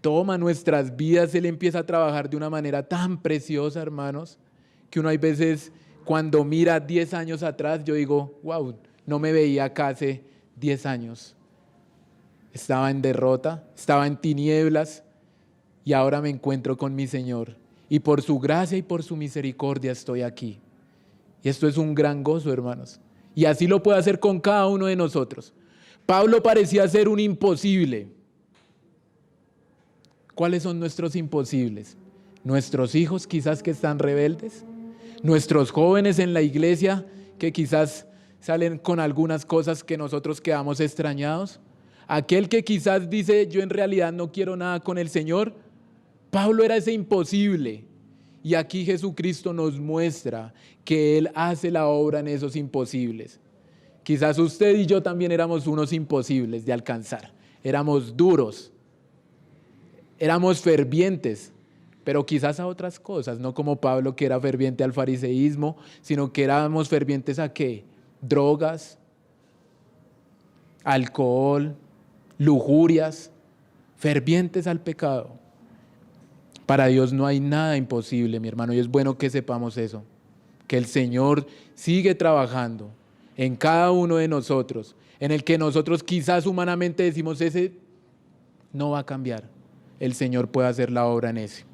toma nuestras vidas, Él empieza a trabajar de una manera tan preciosa, hermanos, que uno hay veces, cuando mira 10 años atrás, yo digo, wow, no me veía acá hace 10 años. Estaba en derrota, estaba en tinieblas, y ahora me encuentro con mi Señor. Y por su gracia y por su misericordia estoy aquí. Y esto es un gran gozo, hermanos. Y así lo puede hacer con cada uno de nosotros. Pablo parecía ser un imposible. ¿Cuáles son nuestros imposibles? Nuestros hijos quizás que están rebeldes, nuestros jóvenes en la iglesia que quizás salen con algunas cosas que nosotros quedamos extrañados, aquel que quizás dice: yo en realidad no quiero nada con el Señor. Pablo era ese imposible, y aquí Jesucristo nos muestra que Él hace la obra en esos imposibles. Quizás usted y yo también éramos unos imposibles de alcanzar, éramos duros, éramos fervientes, pero quizás a otras cosas, no como Pablo, que era ferviente al fariseísmo, sino que éramos fervientes a ¿qué? Drogas, alcohol, lujurias, fervientes al pecado. Para Dios no hay nada imposible, mi hermano, y es bueno que sepamos eso, que el Señor sigue trabajando en cada uno de nosotros, en el que nosotros quizás humanamente decimos: ese no va a cambiar. El Señor puede hacer la obra en ese.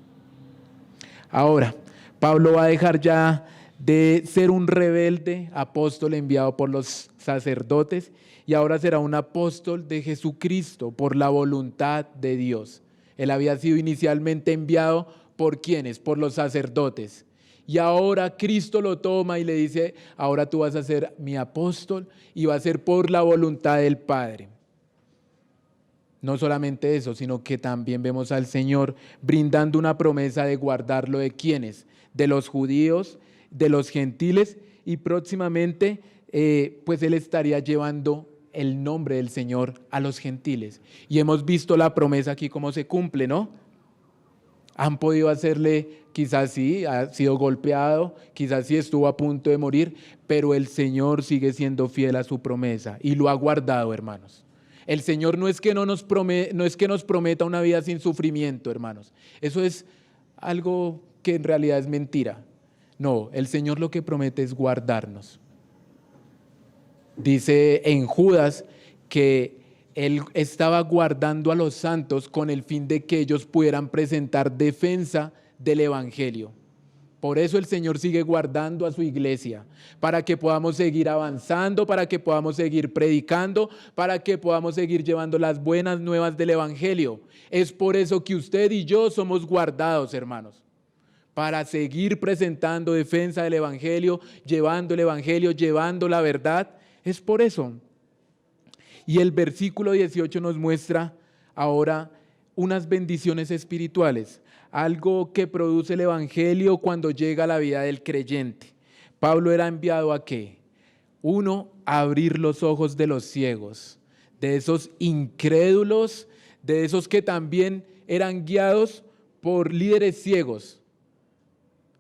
Ahora, Pablo va a dejar ya de ser un rebelde apóstol enviado por los sacerdotes, y ahora será un apóstol de Jesucristo por la voluntad de Dios. Él había sido inicialmente enviado ¿por quiénes? Por los sacerdotes. Y ahora Cristo lo toma y le dice: ahora tú vas a ser mi apóstol, y va a ser por la voluntad del Padre. No solamente eso, sino que también vemos al Señor brindando una promesa de guardarlo ¿de quiénes? De los judíos, de los gentiles, y próximamente pues Él estaría llevando el nombre del Señor a los gentiles. Y hemos visto la promesa aquí cómo se cumple, ¿no? Han podido hacerle, quizás sí, ha sido golpeado, quizás sí estuvo a punto de morir, pero el Señor sigue siendo fiel a su promesa y lo ha guardado, hermanos. El Señor no es que nos prometa una vida sin sufrimiento, hermanos. Eso es algo que en realidad es mentira. No, el Señor lo que promete es guardarnos. Dice en Judas que Él estaba guardando a los santos con el fin de que ellos pudieran presentar defensa del Evangelio. Por eso el Señor sigue guardando a su iglesia, para que podamos seguir avanzando, para que podamos seguir predicando, para que podamos seguir llevando las buenas nuevas del Evangelio. Es por eso que usted y yo somos guardados, hermanos, para seguir presentando defensa del Evangelio, llevando la verdad. Es por eso. Y el versículo 18 nos muestra ahora unas bendiciones espirituales, algo que produce el Evangelio cuando llega a la vida del creyente. Pablo era enviado ¿a qué? 1, a abrir los ojos de los ciegos. de esos incrédulos, de esos que también eran guiados por líderes ciegos.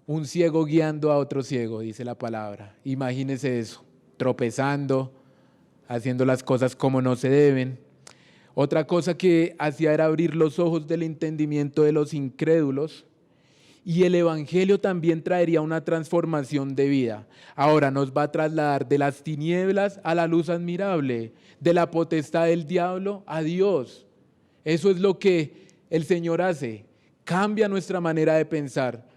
Un ciego guiando a otro ciego, dice la palabra. Imagínese eso, tropezando, haciendo las cosas como no se deben. Otra cosa que hacía era abrir los ojos del entendimiento de los incrédulos, y el evangelio también traería una transformación de vida. Ahora nos va a trasladar de las tinieblas a la luz admirable, de la potestad del diablo a Dios. Eso es lo que el Señor hace, cambia nuestra manera de pensar.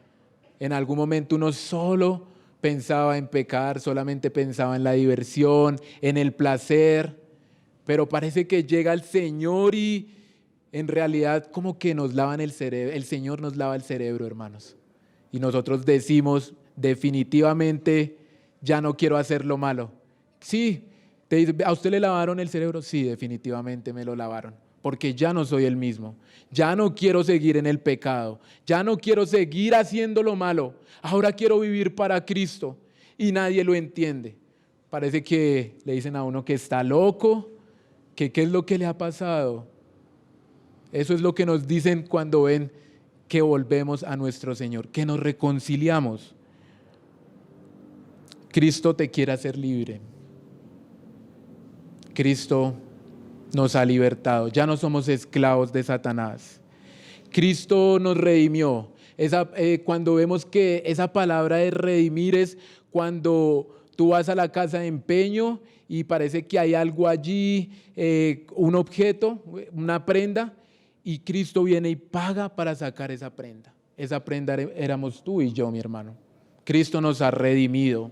En algún momento uno solo pensaba en pecar, solamente pensaba en la diversión, en el placer, pero parece que llega el Señor y en realidad como que nos lavan el cerebro. El Señor nos lava el cerebro, hermanos, y nosotros decimos definitivamente ya no quiero hacer lo malo. Sí, te dice, ¿a usted le lavaron el cerebro? Sí, definitivamente me lo lavaron, porque ya no soy el mismo, ya no quiero seguir en el pecado, ya no quiero seguir haciendo lo malo, ahora quiero vivir para Cristo, y nadie lo entiende. Parece que le dicen a uno que está loco, que qué es lo que le ha pasado. Eso es lo que nos dicen cuando ven que volvemos a nuestro Señor, que nos reconciliamos. Cristo te quiere hacer libre. Cristo nos ha libertado, ya no somos esclavos de Satanás. Cristo nos redimió. Cuando vemos que esa palabra de redimir es cuando tú vas a la casa de empeño y parece que hay algo allí, un objeto, una prenda, y Cristo viene y paga para sacar esa prenda. Esa prenda éramos tú y yo, mi hermano. Cristo nos ha redimido.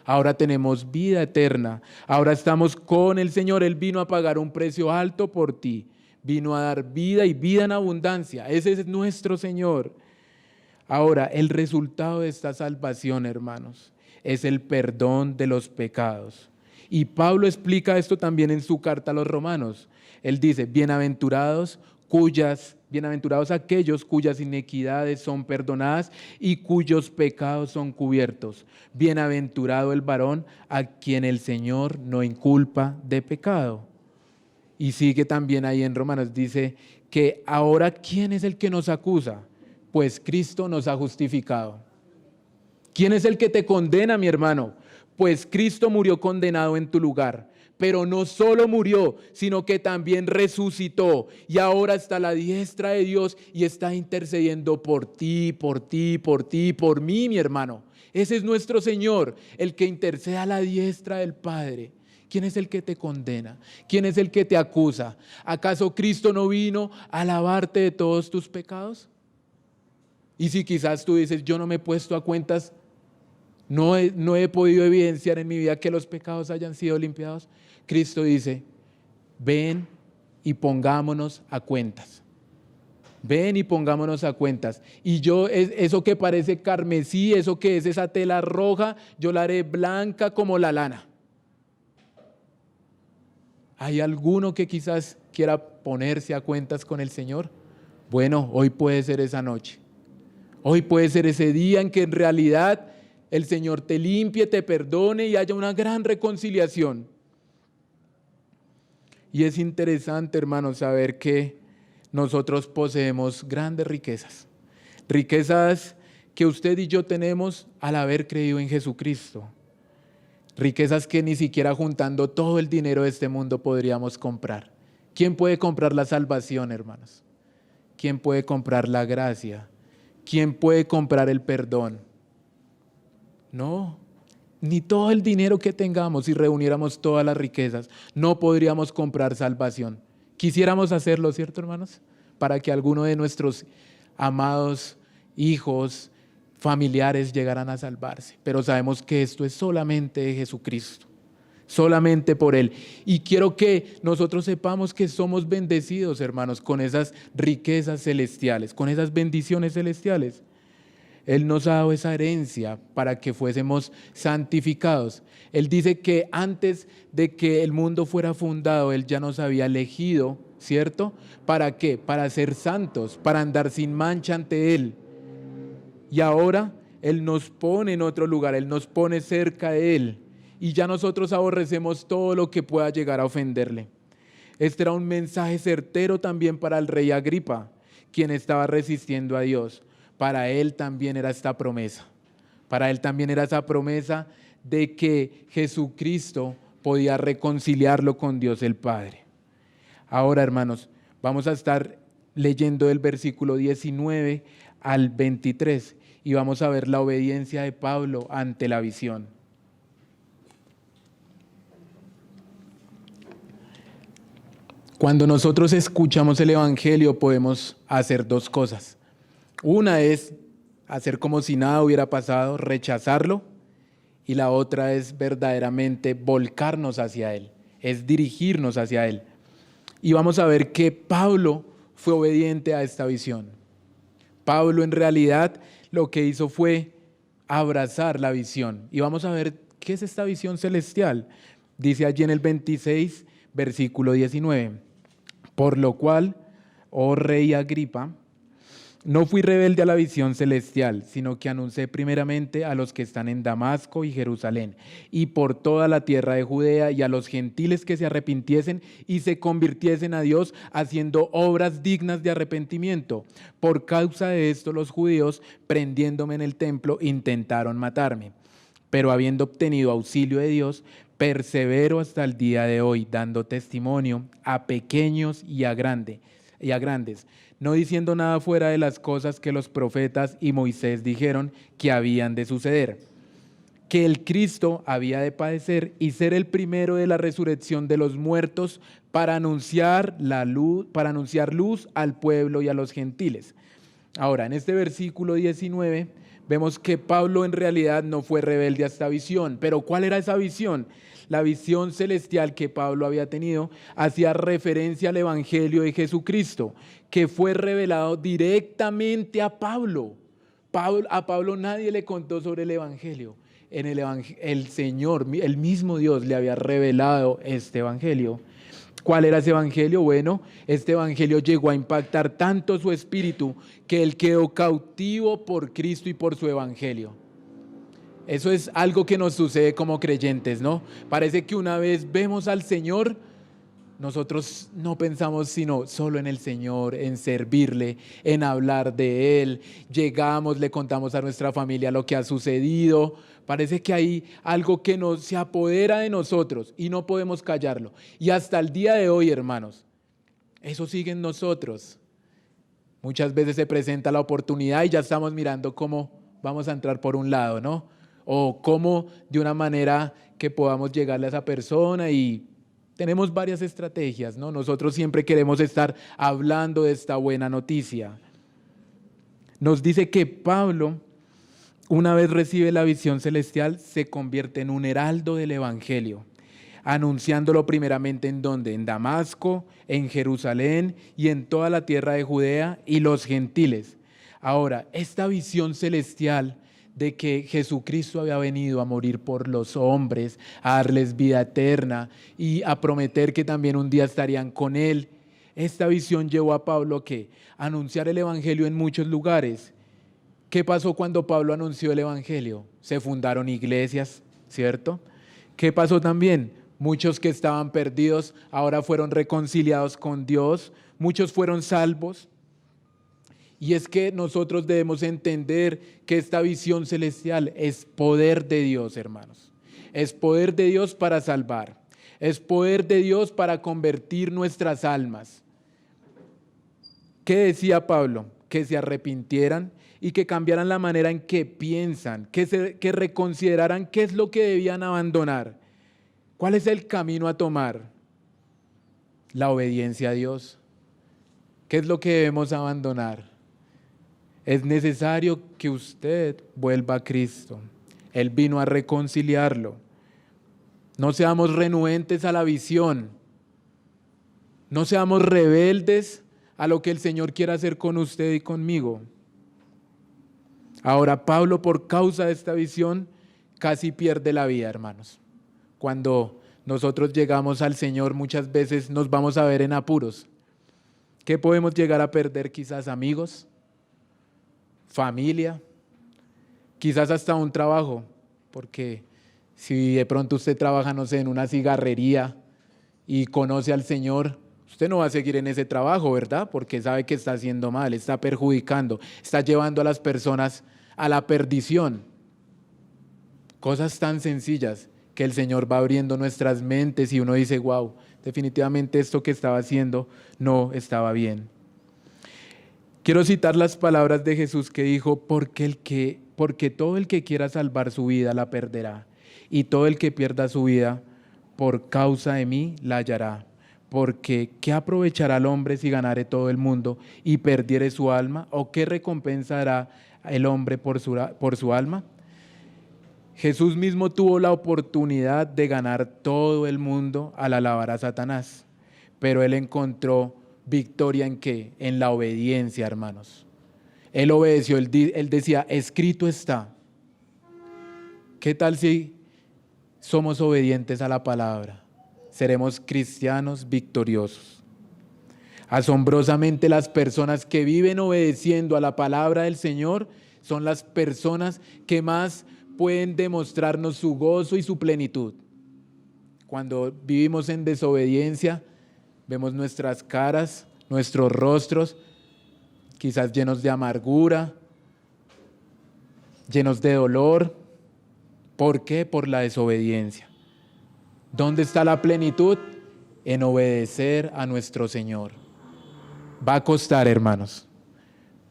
Ahora tenemos vida eterna. Ahora estamos con el Señor. Él vino a pagar un precio alto por ti. Vino a dar vida y vida en abundancia. Ese es nuestro Señor. Ahora, el resultado de esta salvación, hermanos, es el perdón de los pecados. Y Pablo explica esto también en su carta a los Romanos. Él dice, bienaventurados aquellos cuyas iniquidades son perdonadas y cuyos pecados son cubiertos. Bienaventurado el varón a quien el Señor no inculpa de pecado. Y sigue también ahí en Romanos, dice que ahora ¿quién es el que nos acusa? Pues Cristo nos ha justificado. ¿Quién es el que te condena, mi hermano? Pues Cristo murió condenado en tu lugar. Pero no solo murió, sino que también resucitó y ahora está a la diestra de Dios y está intercediendo por ti, por mí, mi hermano. Ese es nuestro Señor, el que intercede a la diestra del Padre. ¿Quién es el que te condena? ¿Quién es el que te acusa? ¿Acaso Cristo no vino a lavarte de todos tus pecados? Y si quizás tú dices, yo no me he puesto a cuentas, no he podido evidenciar en mi vida que los pecados hayan sido limpiados. Cristo dice, ven y pongámonos a cuentas. Ven y pongámonos a cuentas. Y yo, eso que parece carmesí, eso que es esa tela roja, yo la haré blanca como la lana. ¿Hay alguno que quizás quiera ponerse a cuentas con el Señor? Bueno, hoy puede ser esa noche. Hoy puede ser ese día en que en realidad el Señor te limpie, te perdone y haya una gran reconciliación. Y es interesante, hermanos, saber que nosotros poseemos grandes riquezas. Riquezas que usted y yo tenemos al haber creído en Jesucristo. Riquezas que ni siquiera juntando todo el dinero de este mundo podríamos comprar. ¿Quién puede comprar la salvación, hermanos? ¿Quién puede comprar la gracia? ¿Quién puede comprar el perdón? No, ni todo el dinero que tengamos, si reuniéramos todas las riquezas, no podríamos comprar salvación. Quisiéramos hacerlo, ¿cierto, hermanos? Para que alguno de nuestros amados hijos, familiares llegaran a salvarse. Pero sabemos que esto es solamente de Jesucristo, solamente por Él. Y quiero que nosotros sepamos que somos bendecidos, hermanos, con esas riquezas celestiales, con esas bendiciones celestiales. Él nos ha dado esa herencia para que fuésemos santificados. Él dice que antes de que el mundo fuera fundado, Él ya nos había elegido, ¿cierto? ¿Para qué? Para ser santos, para andar sin mancha ante Él. Y ahora Él nos pone en otro lugar, Él nos pone cerca de Él. Y ya nosotros aborrecemos todo lo que pueda llegar a ofenderle. Este era un mensaje certero también para el rey Agripa, quien estaba resistiendo a Dios. Para él también era esta promesa. Para él también era esa promesa de que Jesucristo podía reconciliarlo con Dios el Padre. Ahora, hermanos, vamos a estar leyendo el versículo 19 al 23 y vamos a ver la obediencia de Pablo ante la visión. Cuando nosotros escuchamos el Evangelio podemos hacer dos cosas. Una es hacer como si nada hubiera pasado, rechazarlo, y la otra es verdaderamente volcarnos hacia Él, es dirigirnos hacia Él. Y vamos a ver que Pablo fue obediente a esta visión. Pablo en realidad lo que hizo fue abrazar la visión. Y vamos a ver qué es esta visión celestial. Dice allí en el 26, versículo 19. Por lo cual, oh rey Agripa, no fui rebelde a la visión celestial, sino que anuncié primeramente a los que están en Damasco y Jerusalén, y por toda la tierra de Judea, y a los gentiles que se arrepintiesen y se convirtiesen a Dios, haciendo obras dignas de arrepentimiento. Por causa de esto, los judíos, prendiéndome en el templo, intentaron matarme. Pero habiendo obtenido auxilio de Dios, persevero hasta el día de hoy, dando testimonio a pequeños y a grandes, no diciendo nada fuera de las cosas que los profetas y Moisés dijeron que habían de suceder, que el Cristo había de padecer y ser el primero de la resurrección de los muertos para anunciar luz al pueblo y a los gentiles. Ahora, en este versículo 19 vemos que Pablo en realidad no fue rebelde a esta visión, pero ¿cuál era esa visión? La visión celestial que Pablo había tenido hacía referencia al Evangelio de Jesucristo, que fue revelado directamente a Pablo. A Pablo nadie le contó sobre el Evangelio. El Señor, el mismo Dios le había revelado este Evangelio. ¿Cuál era ese Evangelio? Bueno, este Evangelio llegó a impactar tanto su espíritu que él quedó cautivo por Cristo y por su Evangelio. Eso es algo que nos sucede como creyentes, ¿no? Parece que una vez vemos al Señor, nosotros no pensamos sino solo en el Señor, en servirle, en hablar de Él. Llegamos, le contamos a nuestra familia lo que ha sucedido. Parece que hay algo que se apodera de nosotros y no podemos callarlo. Y hasta el día de hoy, hermanos, eso sigue en nosotros. Muchas veces se presenta la oportunidad y ya estamos mirando cómo vamos a entrar por un lado, ¿no? O cómo de una manera que podamos llegarle a esa persona, y tenemos varias estrategias, ¿no? Nosotros siempre queremos estar hablando de esta buena noticia. Nos dice que Pablo, una vez recibe la visión celestial, se convierte en un heraldo del Evangelio, anunciándolo primeramente ¿en dónde? En Damasco, en Jerusalén y en toda la tierra de Judea y los gentiles. Ahora, esta visión celestial de que Jesucristo había venido a morir por los hombres, a darles vida eterna y a prometer que también un día estarían con Él. Esta visión llevó a Pablo a anunciar el Evangelio en muchos lugares. ¿Qué pasó cuando Pablo anunció el Evangelio? Se fundaron iglesias, ¿cierto? ¿Qué pasó también? Muchos que estaban perdidos ahora fueron reconciliados con Dios, muchos fueron salvos. Y es que nosotros debemos entender que esta visión celestial es poder de Dios, hermanos. Es poder de Dios para salvar. Es poder de Dios para convertir nuestras almas. ¿Qué decía Pablo? Que se arrepintieran y que cambiaran la manera en que piensan, que reconsideraran qué es lo que debían abandonar. ¿Cuál es el camino a tomar? La obediencia a Dios. ¿Qué es lo que debemos abandonar? Es necesario que usted vuelva a Cristo. Él vino a reconciliarlo. No seamos renuentes a la visión. No seamos rebeldes a lo que el Señor quiere hacer con usted y conmigo. Ahora, Pablo, por causa de esta visión, casi pierde la vida, hermanos. Cuando nosotros llegamos al Señor, muchas veces nos vamos a ver en apuros. ¿Qué podemos llegar a perder? Quizás amigos, familia, quizás hasta un trabajo, porque si de pronto usted trabaja, no sé, en una cigarrería y conoce al Señor, Usted no va a seguir en ese trabajo, ¿verdad? Porque sabe que está haciendo mal, está perjudicando, está llevando a las personas a la perdición. Cosas tan sencillas que el Señor va abriendo nuestras mentes y uno dice, wow, definitivamente esto que estaba haciendo no estaba bien. Quiero citar las palabras de Jesús que dijo, porque todo el que quiera salvar su vida la perderá, y todo el que pierda su vida por causa de mí la hallará. Porque ¿qué aprovechará el hombre si ganare todo el mundo y perdiere su alma? ¿O qué recompensa dará el hombre por su alma? Jesús mismo tuvo la oportunidad de ganar todo el mundo al alabar a Satanás, pero él encontró victoria ¿en qué? En la obediencia, hermanos. Él obedeció, él decía, escrito está. ¿Qué tal si somos obedientes a la palabra? Seremos cristianos victoriosos. Asombrosamente, las personas que viven obedeciendo a la palabra del Señor son las personas que más pueden demostrarnos su gozo y su plenitud. Cuando vivimos en desobediencia, vemos nuestras caras, nuestros rostros, quizás llenos de amargura, llenos de dolor. ¿Por qué? Por la desobediencia. ¿Dónde está la plenitud? En obedecer a nuestro Señor. Va a costar, hermanos,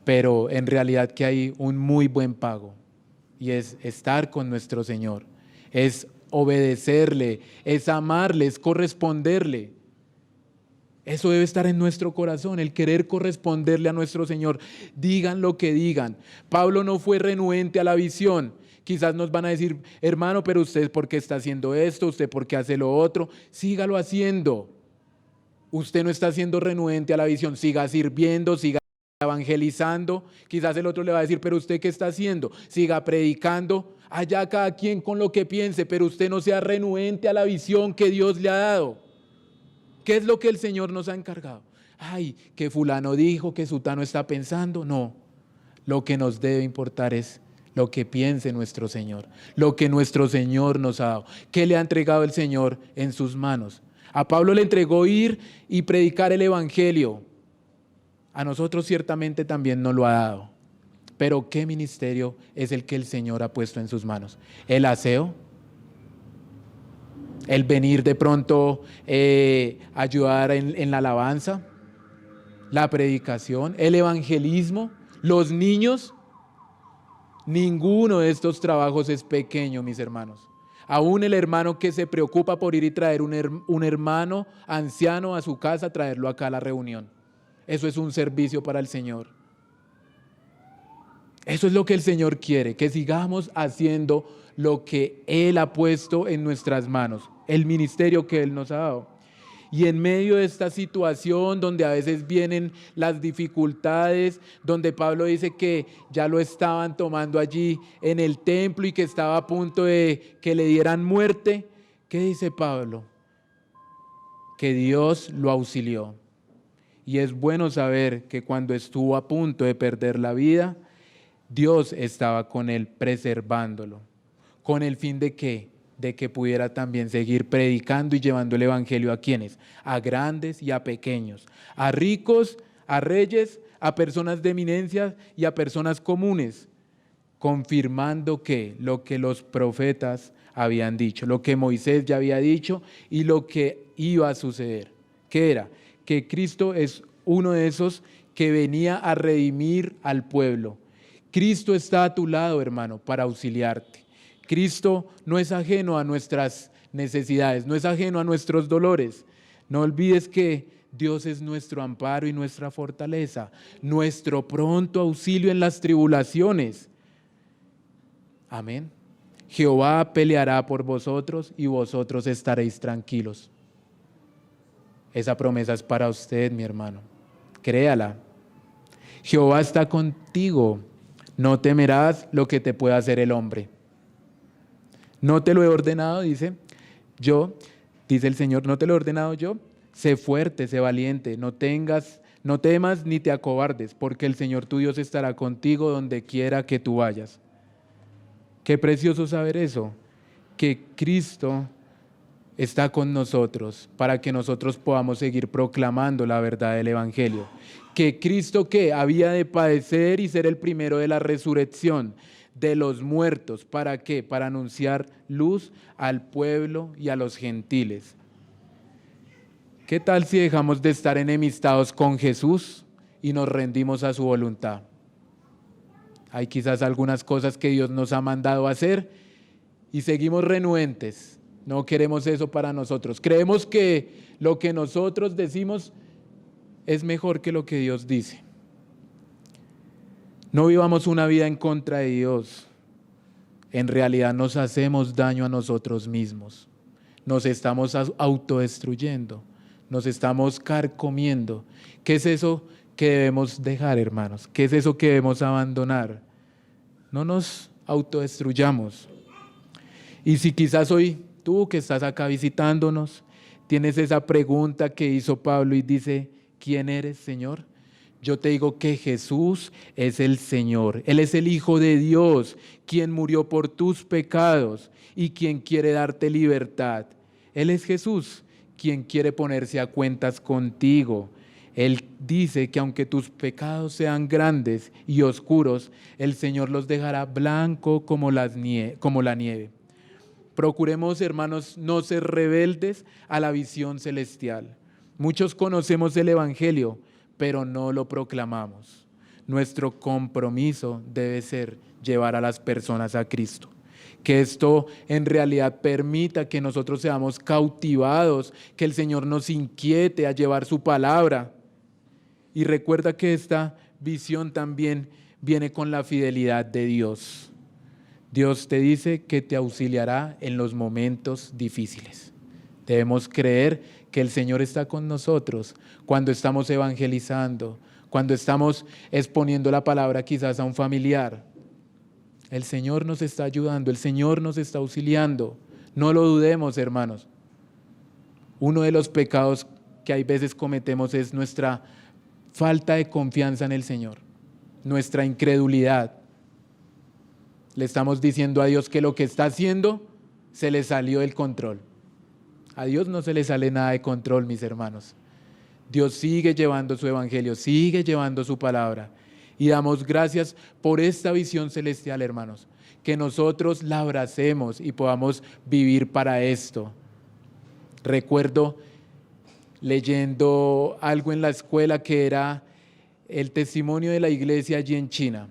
pero en realidad que hay un muy buen pago, y es estar con nuestro Señor, es obedecerle, es amarle, es corresponderle. Eso debe estar en nuestro corazón, el querer corresponderle a nuestro Señor. Digan lo que digan. Pablo no fue renuente a la visión. Quizás nos van a decir, hermano, pero usted ¿por qué está haciendo esto? ¿Usted por qué hace lo otro? Sígalo haciendo. Usted no está siendo renuente a la visión. Siga sirviendo, siga evangelizando. Quizás el otro le va a decir, pero ¿usted qué está haciendo? Siga predicando. Allá cada quien con lo que piense, pero usted no sea renuente a la visión que Dios le ha dado. ¿Qué es lo que el Señor nos ha encargado? Ay, que fulano dijo, que sutano está pensando. No, lo que nos debe importar es lo que piense nuestro Señor, lo que nuestro Señor nos ha dado. ¿Qué le ha entregado el Señor en sus manos? A Pablo le entregó ir y predicar el evangelio. A nosotros ciertamente también nos lo ha dado. Pero ¿qué ministerio es el que el Señor ha puesto en sus manos? ¿El aseo? ¿El venir de pronto ayudar en la alabanza? ¿La predicación? ¿El evangelismo? ¿Los niños? Ninguno de estos trabajos es pequeño, mis hermanos. Aún el hermano que se preocupa por ir y traer un hermano anciano a su casa, traerlo acá a la reunión. Eso es un servicio para el Señor. Eso es lo que el Señor quiere, que sigamos haciendo lo que Él ha puesto en nuestras manos, el ministerio que Él nos ha dado. Y en medio de esta situación donde a veces vienen las dificultades, donde Pablo dice que ya lo estaban tomando allí en el templo y que estaba a punto de que le dieran muerte, ¿qué dice Pablo? Que Dios lo auxilió. Y es bueno saber que cuando estuvo a punto de perder la vida, Dios estaba con él preservándolo. ¿Con el fin de qué? De que pudiera también seguir predicando y llevando el evangelio a quienes, a grandes y a pequeños, a ricos, a reyes, a personas de eminencia y a personas comunes, confirmando que lo que los profetas habían dicho, lo que Moisés ya había dicho y lo que iba a suceder. ¿Qué era? Que Cristo es uno de esos que venía a redimir al pueblo. Cristo está a tu lado, hermano, para auxiliarte. Cristo no es ajeno a nuestras necesidades, no es ajeno a nuestros dolores. No olvides que Dios es nuestro amparo y nuestra fortaleza, nuestro pronto auxilio en las tribulaciones. Amén. Jehová peleará por vosotros y vosotros estaréis tranquilos. Esa promesa es para usted, mi hermano. Créala. Jehová está contigo. No temerás lo que te pueda hacer el hombre. No te lo he ordenado, dice el Señor, no te lo he ordenado yo. Sé fuerte, sé valiente, no temas ni te acobardes, porque el Señor tu Dios estará contigo donde quiera que tú vayas. Qué precioso saber eso, que Cristo está con nosotros para que nosotros podamos seguir proclamando la verdad del Evangelio. Que Cristo que había de padecer y ser el primero de la resurrección de los muertos. ¿Para qué? Para anunciar luz al pueblo y a los gentiles. ¿Qué tal si dejamos de estar enemistados con Jesús y nos rendimos a su voluntad? Hay quizás algunas cosas que Dios nos ha mandado a hacer y seguimos renuentes. No queremos eso para nosotros. Creemos que lo que nosotros decimos es mejor que lo que Dios dice. No vivamos una vida en contra de Dios. En realidad nos hacemos daño a nosotros mismos. Nos estamos autodestruyendo. Nos estamos carcomiendo. ¿Qué es eso que debemos dejar, hermanos? ¿Qué es eso que debemos abandonar? No nos autodestruyamos. Y si quizás hoy tú que estás acá visitándonos, tienes esa pregunta que hizo Pablo y dice, ¿quién eres, Señor? Yo te digo que Jesús es el Señor. Él es el Hijo de Dios, quien murió por tus pecados y quien quiere darte libertad. Él es Jesús, quien quiere ponerse a cuentas contigo. Él dice que aunque tus pecados sean grandes y oscuros, el Señor los dejará blanco como la nieve. Procuremos, hermanos, no ser rebeldes a la visión celestial. Muchos conocemos el Evangelio, pero no lo proclamamos. Nuestro compromiso debe ser llevar a las personas a Cristo. Que esto en realidad permita que nosotros seamos cautivados, que el Señor nos inquiete a llevar su palabra. Y recuerda que esta visión también viene con la fidelidad de Dios. Dios te dice que te auxiliará en los momentos difíciles. Debemos creer que el Señor está con nosotros cuando estamos evangelizando, cuando estamos exponiendo la palabra quizás a un familiar. El Señor nos está ayudando, el Señor nos está auxiliando. No lo dudemos, hermanos. Uno de los pecados que hay veces cometemos es nuestra falta de confianza en el Señor, nuestra incredulidad. Le estamos diciendo a Dios que lo que está haciendo se le salió del control. A Dios no se le sale nada de control, mis hermanos. Dios sigue llevando su evangelio, sigue llevando su palabra. Y damos gracias por esta visión celestial, hermanos, que nosotros la abracemos y podamos vivir para esto. Recuerdo leyendo algo en la escuela que era el testimonio de la iglesia allí en China.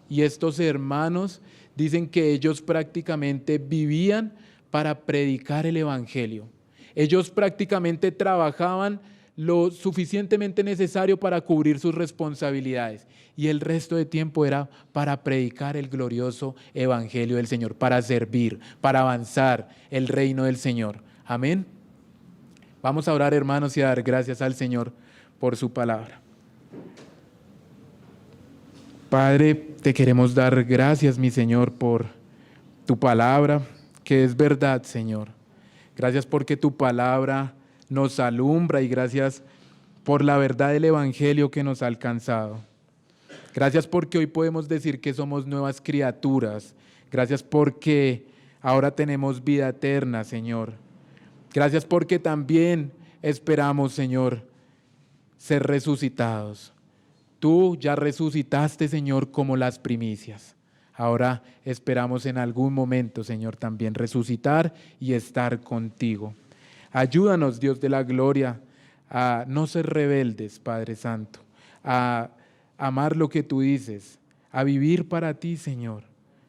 Y estos hermanos dicen que ellos prácticamente vivían para predicar el evangelio. Ellos prácticamente trabajaban lo suficientemente necesario para cubrir sus responsabilidades y el resto de tiempo era para predicar el glorioso evangelio del Señor, para servir, para avanzar el reino del Señor. Amén. Vamos a orar, hermanos, y a dar gracias al Señor por su palabra. Padre, te queremos dar gracias, mi Señor, por tu palabra, que es verdad, Señor. Gracias porque tu palabra nos alumbra y gracias por la verdad del evangelio que nos ha alcanzado. Gracias porque hoy podemos decir que somos nuevas criaturas. Gracias porque ahora tenemos vida eterna, Señor. Gracias porque también esperamos, Señor, ser resucitados. Tú ya resucitaste, Señor, como las primicias. Ahora esperamos en algún momento, Señor, también resucitar y estar contigo. Ayúdanos, Dios de la gloria, a no ser rebeldes, Padre Santo, a amar lo que tú dices, a vivir para ti, Señor,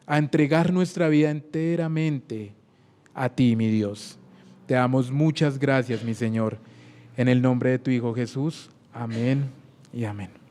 a entregar nuestra vida enteramente a ti, mi Dios. Te damos muchas gracias, mi Señor. En el nombre de tu Hijo Jesús. Amén y amén.